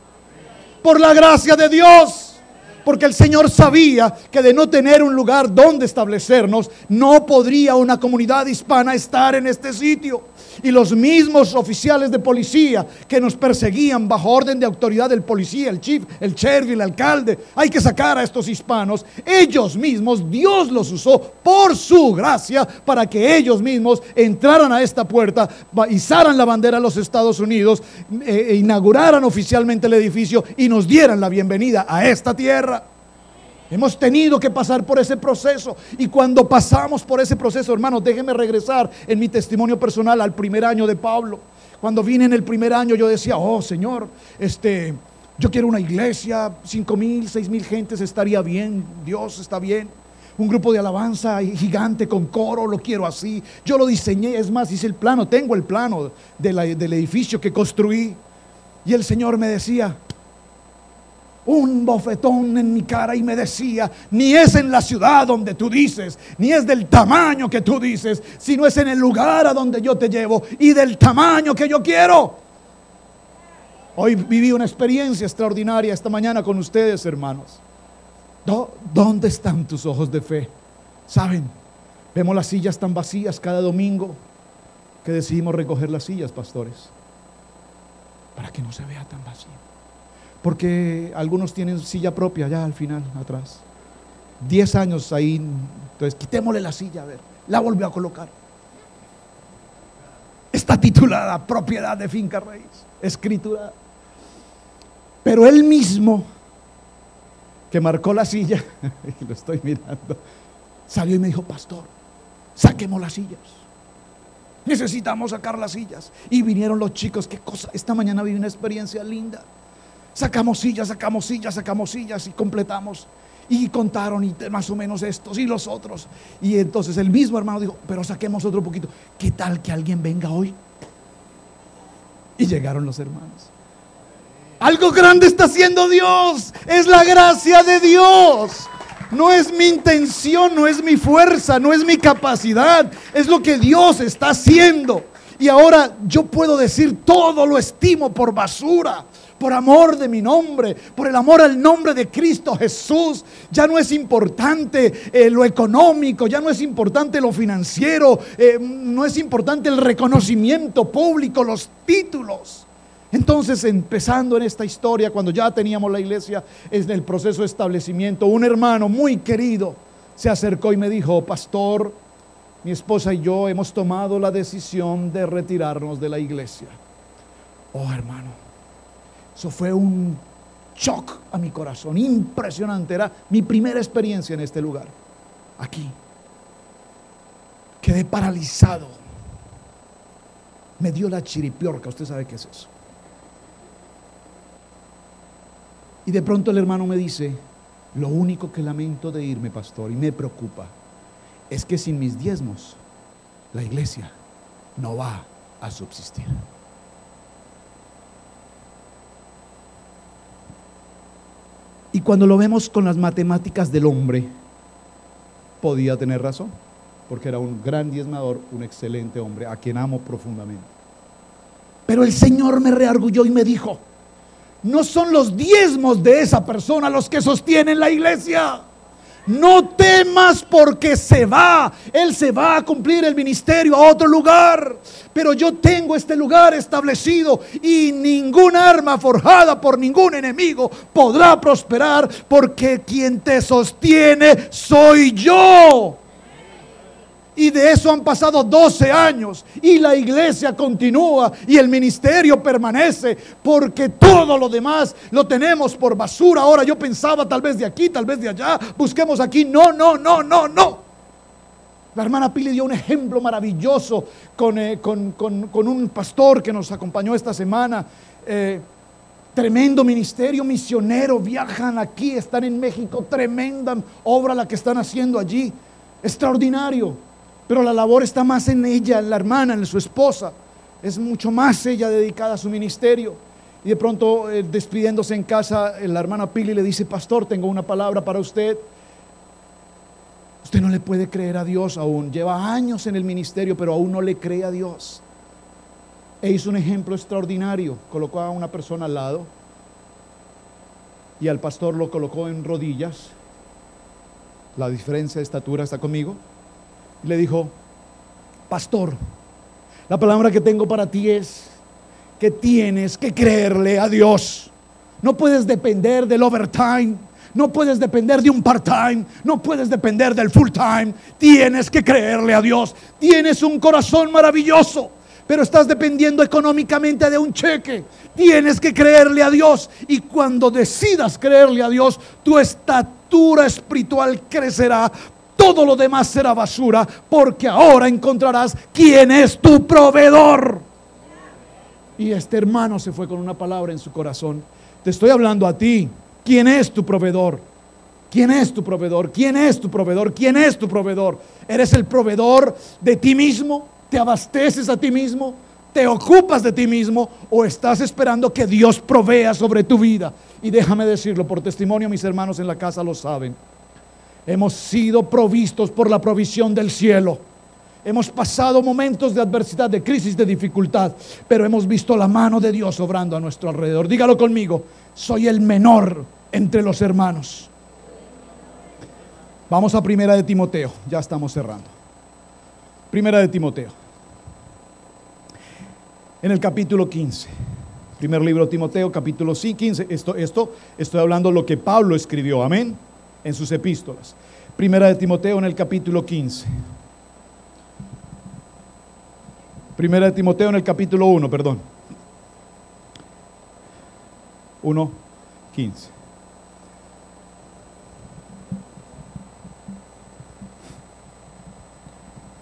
Speaker 1: por la gracia de Dios, porque el Señor sabía que de no tener un lugar donde establecernos, no podría una comunidad hispana estar en este sitio. Y los mismos oficiales de policía que nos perseguían bajo orden de autoridad del policía, el chief, el sheriff, el alcalde, hay que sacar a estos hispanos. Ellos mismos, Dios los usó por su gracia para que ellos mismos entraran a esta puerta, izaran la bandera de los Estados Unidos, inauguraran oficialmente el edificio y nos dieran la bienvenida a esta tierra. Hemos tenido que pasar por ese proceso. Y cuando pasamos por ese proceso, hermanos, déjenme regresar en mi testimonio personal al primer año de Pablo. Cuando vine en el primer año, yo decía: oh Señor, yo quiero una iglesia, 5,000, 6,000 gentes estaría bien. Dios, está bien. Un grupo de alabanza gigante con coro, lo quiero así. Yo lo diseñé, es más, hice el plano, tengo el plano del edificio que construí. Y el Señor me decía, un bofetón en mi cara, y me decía: ni es en la ciudad donde tú dices, ni es del tamaño que tú dices, sino es en el lugar a donde yo te llevo y del tamaño que yo quiero. Hoy viví una experiencia extraordinaria esta mañana con ustedes, hermanos. ¿Dónde están tus ojos de fe? Saben, vemos las sillas tan vacías cada domingo que decidimos recoger las sillas, pastores, para que no se vea tan vacío. Porque algunos tienen silla propia ya al final, atrás. 10 años ahí, entonces quitémosle la silla, a ver, la volvió a colocar. Está titulada propiedad de finca raíz, escritura. Pero él mismo, que marcó la silla, y lo estoy mirando, salió y me dijo: pastor, saquemos las sillas. Necesitamos sacar las sillas. Y vinieron los chicos, qué cosa, esta mañana viví una experiencia linda. Sacamos sillas y completamos. Y contaron, y más o menos estos y los otros. Y entonces el mismo hermano dijo: pero saquemos otro poquito. ¿Qué tal que alguien venga hoy? Y llegaron los hermanos. Algo grande está haciendo Dios. Es la gracia de Dios. No es mi intención, no es mi fuerza, no es mi capacidad. Es lo que Dios está haciendo. Y ahora yo puedo decir: todo lo estimo por basura, por amor de mi nombre, por el amor al nombre de Cristo Jesús. Ya no es importante lo económico, ya no es importante lo financiero, no es importante el reconocimiento público, los títulos. Entonces, empezando en esta historia, cuando ya teníamos la iglesia en el proceso de establecimiento, un hermano muy querido se acercó y me dijo: pastor, mi esposa y yo hemos tomado la decisión de retirarnos de la iglesia. Oh, hermano, eso fue un shock a mi corazón, impresionante. Era mi primera experiencia en este lugar, aquí. Quedé paralizado. Me dio la chiripiorca, usted sabe qué es eso. Y de pronto el hermano me dice: lo único que lamento de irme, pastor, y me preocupa, es que sin mis diezmos la iglesia no va a subsistir. Y cuando lo vemos con las matemáticas del hombre, podía tener razón, porque era un gran diezmador, un excelente hombre, a quien amo profundamente. Pero el Señor me reargulló y me dijo: no son los diezmos de esa persona los que sostienen la iglesia. No temas, porque él se va a cumplir el ministerio a otro lugar. Pero yo tengo este lugar establecido, y ningún arma forjada por ningún enemigo podrá prosperar, porque quien te sostiene soy yo. Y de eso han pasado 12 años y la iglesia continúa y el ministerio permanece, porque todo lo demás lo tenemos por basura. Ahora yo pensaba, tal vez de aquí, tal vez de allá, busquemos aquí. No. La hermana Pili dio un ejemplo maravilloso con un pastor que nos acompañó esta semana.
Speaker 2: Tremendo ministerio misionero, viajan aquí, están en México, tremenda obra la que están haciendo allí, extraordinario. Pero la labor está más en ella, en la hermana, en su esposa. Es mucho más ella dedicada a su ministerio. Y de pronto, despidiéndose en casa, la hermana Pili le dice: pastor, tengo una palabra para usted. Usted no le puede creer a Dios aún. Lleva años en el ministerio, pero aún no le cree a Dios. E hizo un ejemplo extraordinario. Colocó a una persona al lado y al pastor lo colocó en rodillas. La diferencia de estatura está conmigo. Y le dijo: pastor, la palabra que tengo para ti es que tienes que creerle a Dios. No puedes depender del overtime, no puedes depender de un part-time, no puedes depender del full-time. Tienes que creerle a Dios. Tienes un corazón maravilloso, pero estás dependiendo económicamente de un cheque. Tienes que creerle a Dios. Y cuando decidas creerle a Dios, tu estatura espiritual crecerá. Todo lo demás será basura, porque ahora encontrarás quién es tu proveedor. Y este hermano se fue con una palabra en su corazón. Te estoy hablando a ti. ¿Quién es tu proveedor? ¿Quién es tu proveedor? ¿Quién es tu proveedor? ¿Quién es tu proveedor? ¿Eres el proveedor de ti mismo? ¿Te abasteces a ti mismo? ¿Te ocupas de ti mismo? ¿O estás esperando que Dios provea sobre tu vida? Y déjame decirlo por testimonio, mis hermanos en la casa lo saben. Hemos sido provistos por la provisión del cielo. Hemos pasado momentos de adversidad, de crisis, de dificultad, pero hemos visto la mano de Dios obrando a nuestro alrededor. Dígalo conmigo: soy el menor entre los hermanos. Vamos a Primera de Timoteo, ya estamos cerrando. Primera de Timoteo, en el capítulo 15. Primer libro de Timoteo, capítulo 15. Esto estoy hablando lo que Pablo escribió, amén, en sus epístolas. Primera de Timoteo, en el capítulo 15. Primera de Timoteo, en el capítulo 1, perdón. 1:15.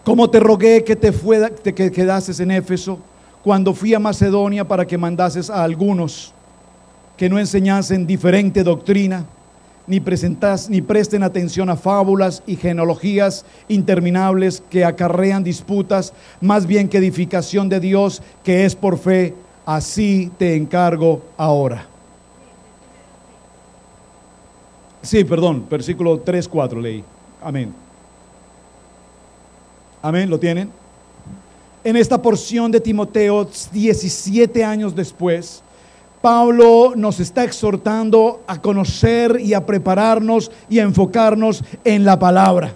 Speaker 2: Como te rogué que te quedases en Éfeso cuando fui a Macedonia, para que mandases a algunos que no enseñasen diferente doctrina, ni presten atención a fábulas y genealogías interminables que acarrean disputas, más bien que edificación de Dios que es por fe. Así te encargo ahora. Sí, perdón, versículo 3-4 leí. Amén. Amén, ¿lo tienen? En esta porción de Timoteo, 17 años después, Pablo nos está exhortando a conocer y a prepararnos y a enfocarnos en la palabra,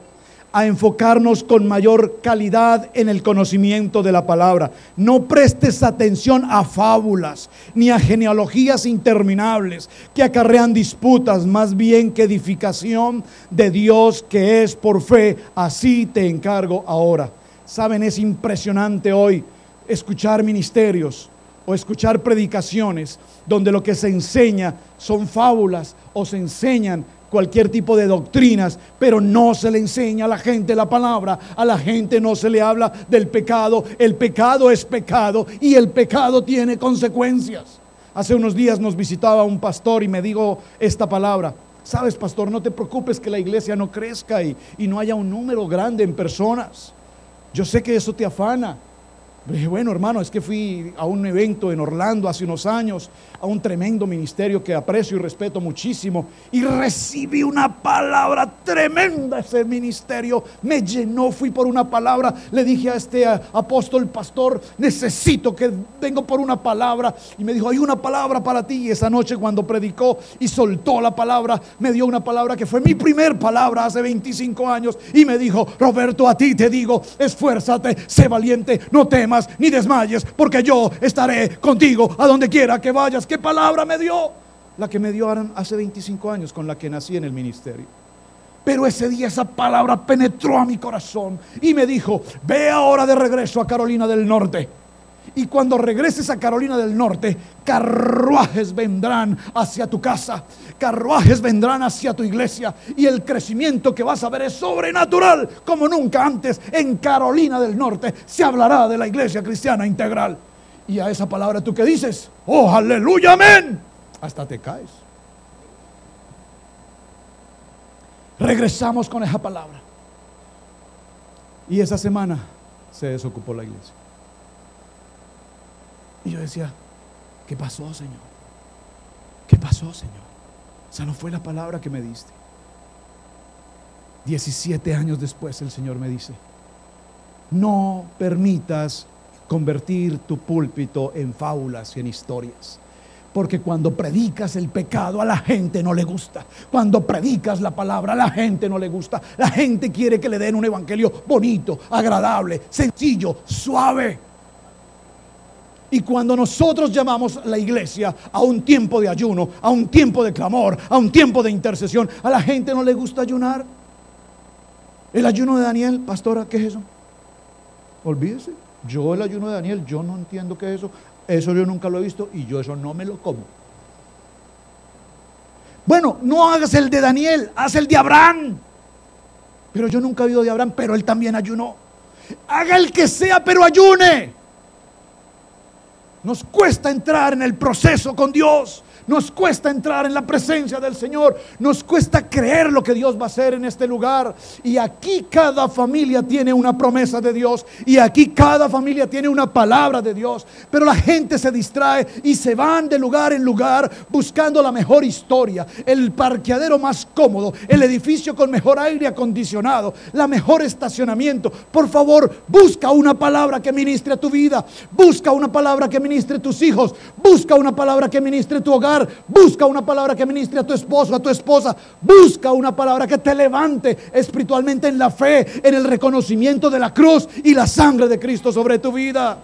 Speaker 2: a enfocarnos con mayor calidad en el conocimiento de la palabra. No prestes atención a fábulas ni a genealogías interminables que acarrean disputas, más bien que edificación de Dios que es por fe. Así te encargo ahora. Saben, es impresionante hoy escuchar ministerios o escuchar predicaciones donde lo que se enseña son fábulas o se enseñan cualquier tipo de doctrinas, pero no se le enseña a la gente la palabra. A la gente no se le habla del pecado. El pecado es pecado y el pecado tiene consecuencias. Hace unos días nos visitaba un pastor y me dijo esta palabra: sabes, pastor, no te preocupes que la iglesia no crezca y no haya un número grande en personas. Yo sé que eso te afana. Dije, bueno, hermano, es que fui a un evento en Orlando hace unos años, a un tremendo ministerio que aprecio y respeto muchísimo, y recibí una palabra tremenda. Ese ministerio me llenó. Fui por una palabra. Le dije a este apóstol, pastor, necesito que vengo por una palabra. Y me dijo, hay una palabra para ti. Y esa noche, cuando predicó y soltó la palabra, me dio una palabra que fue mi primer palabra hace 25 años. Y me dijo, Roberto, a ti te digo, esfuérzate, sé valiente, no temas ni desmayes, porque yo estaré contigo a donde quiera que vayas. ¿Qué palabra me dio? La que me dio hace 25 años, con la que nací en el ministerio. Pero ese día esa palabra penetró a mi corazón y me dijo, ve ahora de regreso a Carolina del Norte. Y cuando regreses a Carolina del Norte, carruajes vendrán hacia tu casa, carruajes vendrán hacia tu iglesia, y el crecimiento que vas a ver es sobrenatural como nunca antes. En Carolina del Norte se hablará de la iglesia cristiana integral. Y a esa palabra, ¿tú qué dices? ¡Oh, aleluya, amén! hasta te caes. Regresamos con esa palabra. Y esa semana se desocupó la iglesia. Y yo decía, ¿qué pasó, Señor? ¿Qué pasó, Señor? Esa no fue la palabra que me diste. 17 años después el Señor me dice, no permitas convertir tu púlpito en fábulas y en historias. Porque cuando predicas el pecado a la gente no le gusta. Cuando predicas la palabra a la gente no le gusta. La gente quiere que le den un evangelio bonito, agradable, sencillo, suave. Y cuando nosotros llamamos a la iglesia a un tiempo de ayuno, a un tiempo de clamor, a un tiempo de intercesión, a la gente no le gusta ayunar. El ayuno de Daniel, pastora, ¿qué es eso? Olvídese. Yo el ayuno de Daniel, yo no entiendo qué es eso. Eso yo nunca lo he visto y yo eso no me lo como. Bueno, no hagas el de Daniel, haz el de Abraham. Pero yo nunca he oído de Abraham, pero él también ayunó. Haga el que sea, pero ayune. Nos cuesta entrar en el proceso con Dios. Nos cuesta entrar en la presencia del Señor. Nos cuesta creer lo que Dios va a hacer en este lugar. Y aquí cada familia tiene una promesa de Dios. Y aquí cada familia tiene una palabra de Dios. Pero la gente se distrae y se van de lugar en lugar buscando la mejor historia, el parqueadero más cómodo, el edificio con mejor aire acondicionado, la mejor estacionamiento. Por favor, busca una palabra que ministre a tu vida. Busca una palabra que ministre a tus hijos. Busca una palabra que ministre a tu hogar. Busca una palabra que ministre a tu esposo, a tu esposa. Busca una palabra que te levante espiritualmente en la fe, en el reconocimiento de la cruz y la sangre de Cristo sobre tu vida.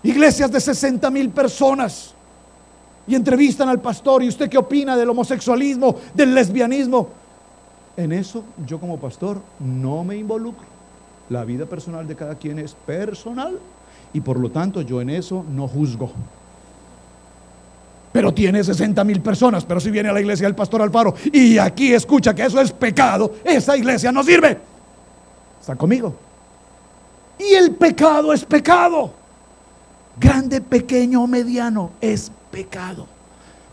Speaker 2: Iglesias de 60,000 personas y entrevistan al pastor. ¿Y usted qué opina del homosexualismo, del lesbianismo? En eso yo como pastor no me involucro. La vida personal de cada quien es personal y por lo tanto yo en eso no juzgo. Pero tiene 60,000 personas. Pero si viene a la iglesia del pastor Alfaro y aquí escucha que eso es pecado, esa iglesia no sirve. ¿Está conmigo? Y el pecado es pecado. Grande, pequeño o mediano es pecado.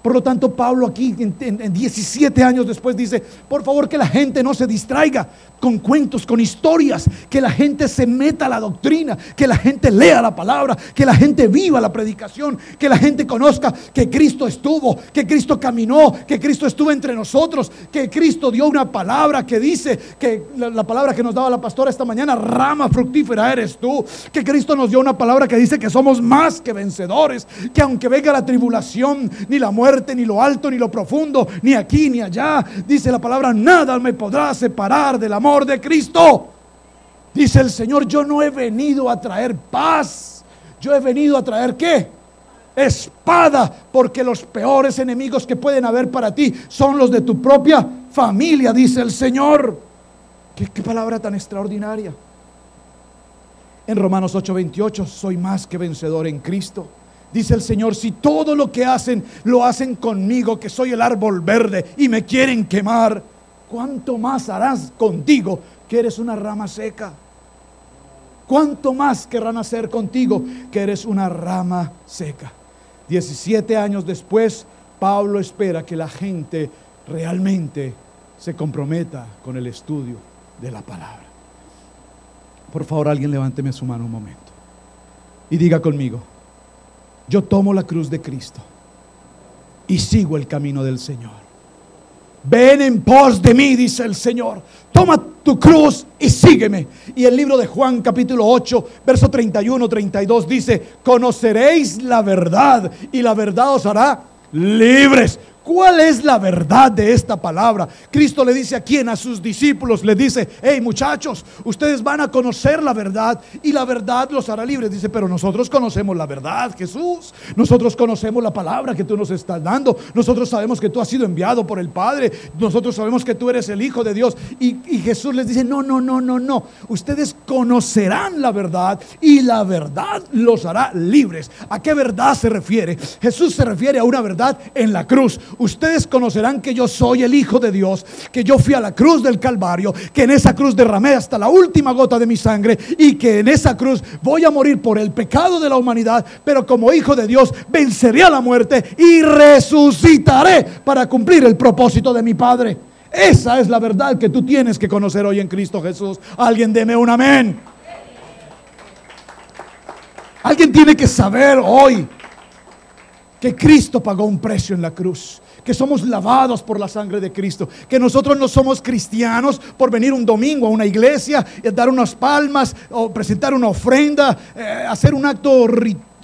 Speaker 2: Por lo tanto, Pablo aquí en 17 años después dice, por favor que la gente no se distraiga con cuentos, con historias, que la gente se meta a la doctrina, que la gente lea la palabra, que la gente viva la predicación, que la gente conozca que Cristo estuvo, que Cristo caminó, que Cristo estuvo entre nosotros, que Cristo dio una palabra que dice, que la palabra que nos daba la pastora esta mañana, rama fructífera eres tú, que Cristo nos dio una palabra que dice que somos más que vencedores, que aunque venga la tribulación, ni la muerte, ni lo alto, ni lo profundo, ni aquí, ni allá, dice la palabra, nada me podrá separar del amor de Cristo. Dice el Señor, yo no he venido a traer paz, yo he venido a traer ¿qué? Espada, porque los peores enemigos que pueden haber para ti son los de tu propia familia, dice el Señor. ¿Qué palabra tan extraordinaria? En Romanos 8:28, soy más que vencedor en Cristo. Dice el Señor, si todo lo que hacen, lo hacen conmigo, que soy el árbol verde y me quieren quemar, ¿cuánto más harás contigo, que eres una rama seca? ¿Cuánto más querrán hacer contigo, que eres una rama seca? 17 años después, Pablo espera que la gente realmente se comprometa con el estudio de la palabra. Por favor, alguien levánteme su mano un momento y diga conmigo, yo tomo la cruz de Cristo y sigo el camino del Señor. Ven en pos de mí, dice el Señor. Toma tu cruz y sígueme. Y el libro de Juan capítulo 8, verso 31-32 dice, conoceréis la verdad y la verdad os hará libres. ¿Cuál es la verdad de esta palabra? Cristo le dice a quién, a sus discípulos, le dice, hey muchachos, ustedes van a conocer la verdad y la verdad los hará libres. Dice, pero nosotros conocemos la verdad, Jesús. Nosotros conocemos la palabra que tú nos estás dando. Nosotros sabemos que tú has sido enviado por el Padre. Nosotros sabemos que tú eres el Hijo de Dios. Y Jesús les dice, no. Ustedes conocerán la verdad y la verdad los hará libres. ¿A qué verdad se refiere? Jesús se refiere a una verdad en la cruz. ustedes conocerán que yo soy el Hijo de Dios, que yo fui a la cruz del Calvario, que en esa cruz derramé hasta la última gota de mi sangre y que en esa cruz voy a morir por el pecado de la humanidad, pero como Hijo de Dios venceré a la muerte y resucitaré para cumplir el propósito de mi Padre. Esa es la verdad que tú tienes que conocer hoy en Cristo Jesús. Alguien deme un amén. Alguien tiene que saber hoy que Cristo pagó un precio en la cruz, que somos lavados por la sangre de Cristo, que nosotros no somos cristianos por venir un domingo a una iglesia, dar unas palmas o presentar una ofrenda, hacer un acto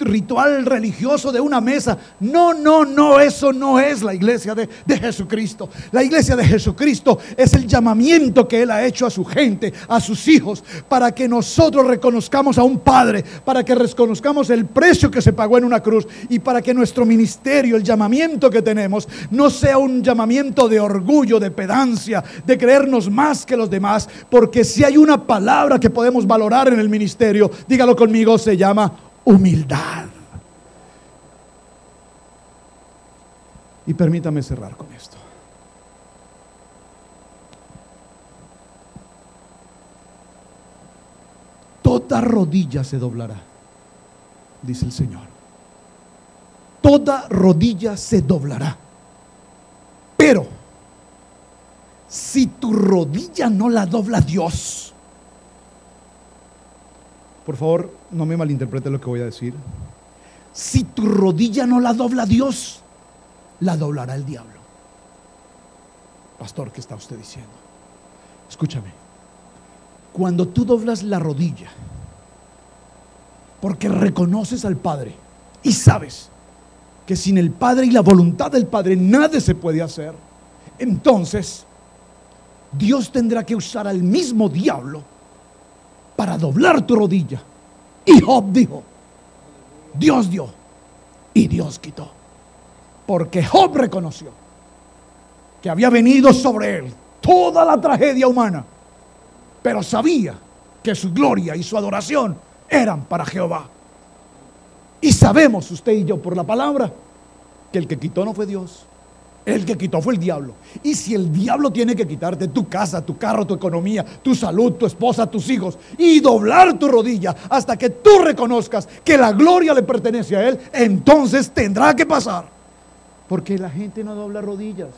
Speaker 2: ritual religioso de una mesa. No, eso no es la iglesia de Jesucristo. La iglesia de Jesucristo es el llamamiento que Él ha hecho a su gente, a sus hijos, para que nosotros reconozcamos a un Padre, para que reconozcamos el precio que se pagó en una cruz y para que nuestro ministerio, el llamamiento que tenemos, no sea un llamamiento de orgullo, de pedancia, de creernos más que los demás, porque si hay una palabra que podemos valorar en el ministerio, dígalo conmigo, se llama humildad. Y permítame cerrar con esto. Toda rodilla se doblará, dice el Señor. Toda rodilla se doblará. Pero si tu rodilla no la dobla Dios, por favor, no me malinterprete lo que voy a decir. Si tu rodilla no la dobla Dios, la doblará el diablo. Pastor, ¿qué está usted diciendo? Escúchame. Cuando tú doblas la rodilla, porque reconoces al Padre y sabes que sin el Padre y la voluntad del Padre nada se puede hacer, entonces Dios tendrá que usar al mismo diablo para doblar tu rodilla. Y Job dijo: Dios dio y Dios quitó, porque Job reconoció que había venido sobre él toda la tragedia humana, pero sabía que su gloria y su adoración eran para Jehová. Y sabemos usted y yo por la palabra que el que quitó no fue Dios, el que quitó fue el diablo. Y si el diablo tiene que quitarte tu casa, tu carro, tu economía, tu salud, tu esposa, tus hijos, y doblar tu rodilla hasta que tú reconozcas que la gloria le pertenece a él, entonces tendrá que pasar. Porque la gente no dobla rodillas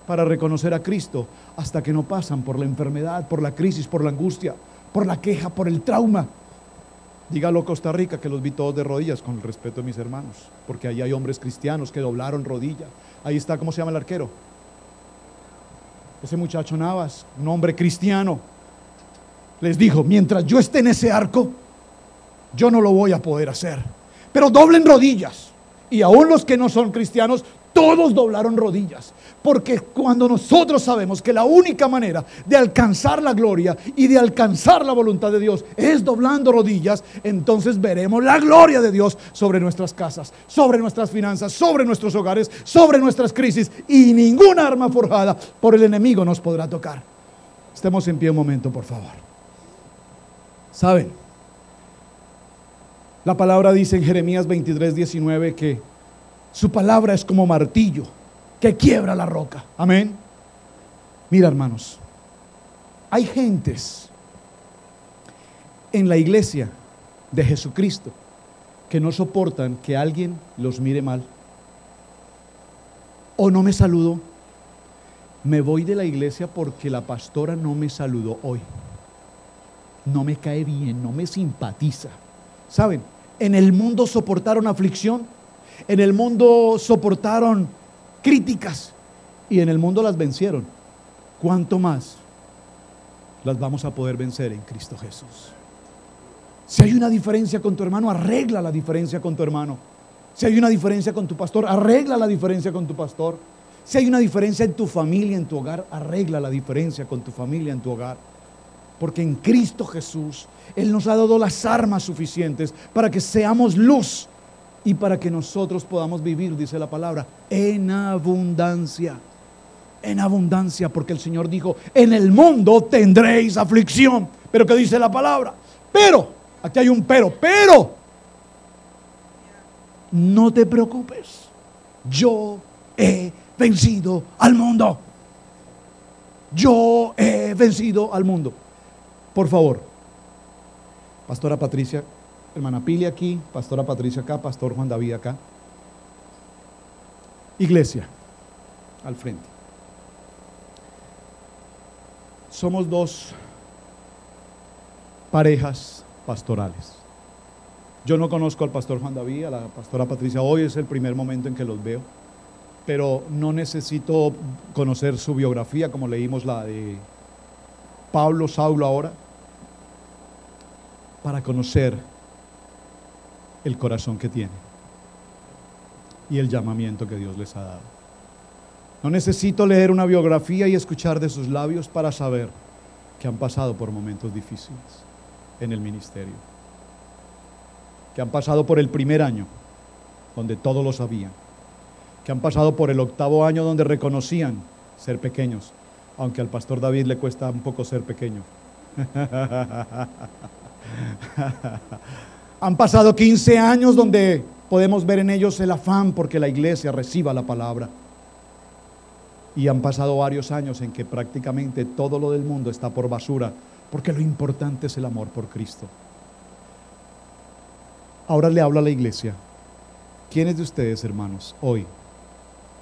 Speaker 2: para reconocer a Cristo hasta que no pasan por la enfermedad, por la crisis, por la angustia, por la queja, por el trauma. Dígalo Costa Rica, que los vi todos de rodillas, con el respeto de mis hermanos, porque ahí hay hombres cristianos que doblaron rodilla. Ahí está, ¿cómo se llama el arquero? Ese muchacho Navas, un hombre cristiano, les dijo: mientras yo esté en ese arco, yo no lo voy a poder hacer, pero doblen rodillas. Y aún los que no son cristianos, todos doblaron rodillas, porque cuando nosotros sabemos que la única manera de alcanzar la gloria y de alcanzar la voluntad de Dios es doblando rodillas, entonces veremos la gloria de Dios sobre nuestras casas, sobre nuestras finanzas, sobre nuestros hogares, sobre nuestras crisis, y ninguna arma forjada por el enemigo nos podrá tocar. Estemos en pie un momento, por favor. ¿Saben? La palabra dice en Jeremías 23:19 que su palabra es como martillo que quiebra la roca. Amén. Mira, hermanos, hay gentes en la iglesia de Jesucristo que no soportan que alguien los mire mal. O no me saludó. Me voy de la iglesia porque la pastora no me saludó hoy. No me cae bien, no me simpatiza. ¿Saben? En el mundo soportaron aflicción, en el mundo soportaron críticas y en el mundo las vencieron. ¿Cuánto más las vamos a poder vencer en Cristo Jesús? Si hay una diferencia con tu hermano, arregla la diferencia con tu hermano. Si hay una diferencia con tu pastor, arregla la diferencia con tu pastor. Si hay una diferencia en tu familia, en tu hogar, arregla la diferencia con tu familia, en tu hogar. Porque en Cristo Jesús Él nos ha dado las armas suficientes para que seamos luz y para que nosotros podamos vivir, dice la palabra, en abundancia. En abundancia, porque el Señor dijo: en el mundo tendréis aflicción. Pero ¿qué dice la palabra? Pero, aquí hay un pero no te preocupes, yo he vencido al mundo. Yo he vencido al mundo. Por favor, Pastora Patricia, hermana Pili aquí, Pastora Patricia acá, Pastor Juan David acá. Iglesia, al frente. Somos dos parejas pastorales. Yo no conozco al pastor Juan David, a la pastora Patricia. Hoy es el primer momento en que los veo, pero no necesito conocer su biografía como leímos la de Pablo, Saulo ahora, para conocer el corazón que tiene y el llamamiento que Dios les ha dado. No necesito leer una biografía y escuchar de sus labios para saber que han pasado por momentos difíciles en el ministerio, que han pasado por el primer año donde todos lo sabían, que han pasado por el 8º año donde reconocían ser pequeños, aunque al pastor David le cuesta un poco ser pequeño. Han pasado 15 años donde podemos ver en ellos el afán porque la iglesia reciba la palabra. Y han pasado varios años en que prácticamente todo lo del mundo está por basura, porque lo importante es el amor por Cristo. Ahora le hablo a la iglesia. ¿Quiénes de ustedes, hermanos, hoy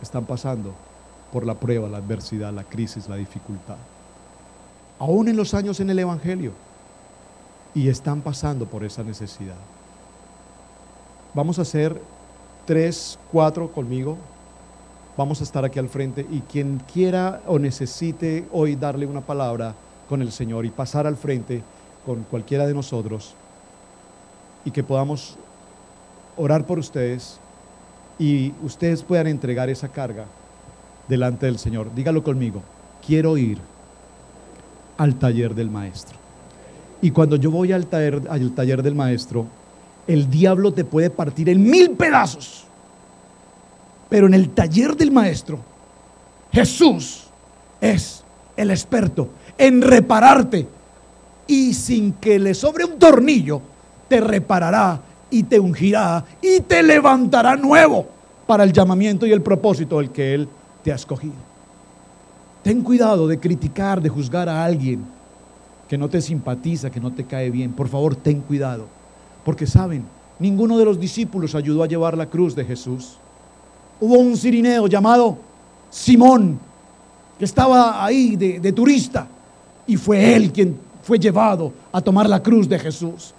Speaker 2: están pasando por la prueba, la adversidad, la crisis, la dificultad? Aún en los años en el Evangelio, y están pasando por esa necesidad. Vamos a hacer 3, 4 conmigo. Vamos a estar aquí al frente y quien quiera o necesite hoy darle una palabra con el Señor y pasar al frente con cualquiera de nosotros y que podamos orar por ustedes y ustedes puedan entregar esa carga delante del Señor. Dígalo conmigo: quiero ir al taller del maestro. Y cuando yo voy al taller del maestro, el diablo te puede partir en 1000 pedazos. Pero en el taller del maestro, Jesús es el experto en repararte, y sin que le sobre un tornillo, te reparará y te ungirá y te levantará nuevo para el llamamiento y el propósito del que Él te ha escogido. Ten cuidado de criticar, de juzgar a alguien que no te simpatiza, que no te cae bien. Por favor, ten cuidado, porque saben, ninguno de los discípulos ayudó a llevar la cruz de Jesús. Hubo un cirineo llamado Simón que estaba ahí de turista, y fue él quien fue llevado a tomar la cruz de Jesús.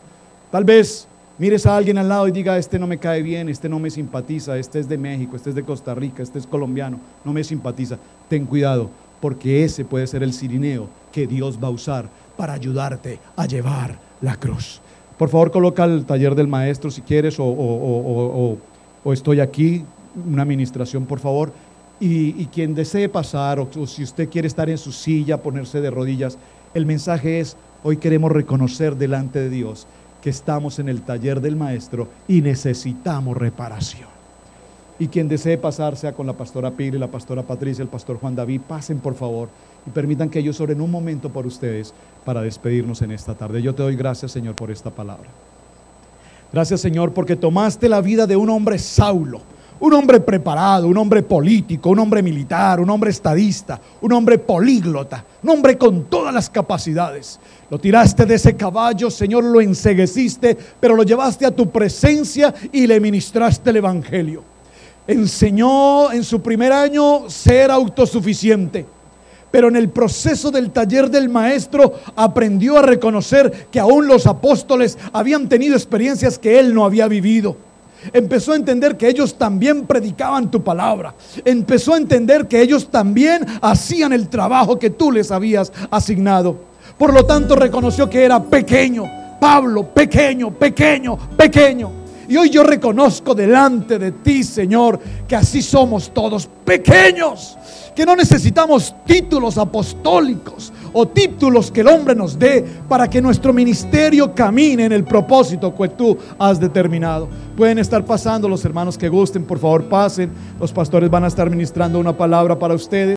Speaker 2: Tal vez mires a alguien al lado y diga: este no me cae bien, este no me simpatiza, este es de México, este es de Costa Rica, este es colombiano, no me simpatiza. Ten cuidado, porque ese puede ser el cirineo que Dios va a usar para ayudarte a llevar la cruz. Por favor, coloca el taller del maestro si quieres, o estoy aquí, una administración, por favor. Y quien desee pasar, o si usted quiere estar en su silla, ponerse de rodillas, el mensaje es: hoy queremos reconocer delante de Dios que estamos en el taller del maestro y necesitamos reparación. Y quien desee pasar, sea con la pastora Pili, la pastora Patricia, el pastor Juan David, pasen por favor y permitan que ellos oren un momento por ustedes para despedirnos en esta tarde. Yo te doy gracias, Señor, por esta palabra. Gracias, Señor, porque tomaste la vida de un hombre Saulo, un hombre preparado, un hombre político, un hombre militar, un hombre estadista, un hombre políglota, un hombre con todas las capacidades. Lo tiraste de ese caballo, Señor, lo encegueciste, pero lo llevaste a tu presencia y le ministraste el evangelio. Enseñó en su primer año ser autosuficiente, pero en el proceso del taller del maestro aprendió a reconocer que aún los apóstoles habían tenido experiencias que él no había vivido. Empezó a entender que ellos también predicaban tu palabra. Empezó a entender que ellos también hacían el trabajo que tú les habías asignado. Por lo tanto, reconoció que era pequeño. Pablo, pequeño. Y hoy yo reconozco delante de ti, Señor, que así somos todos, pequeños, que no necesitamos títulos apostólicos o títulos que el hombre nos dé para que nuestro ministerio camine en el propósito que tú has determinado. Pueden estar pasando los hermanos que gusten, por favor pasen. Los pastores van a estar ministrando una palabra para ustedes.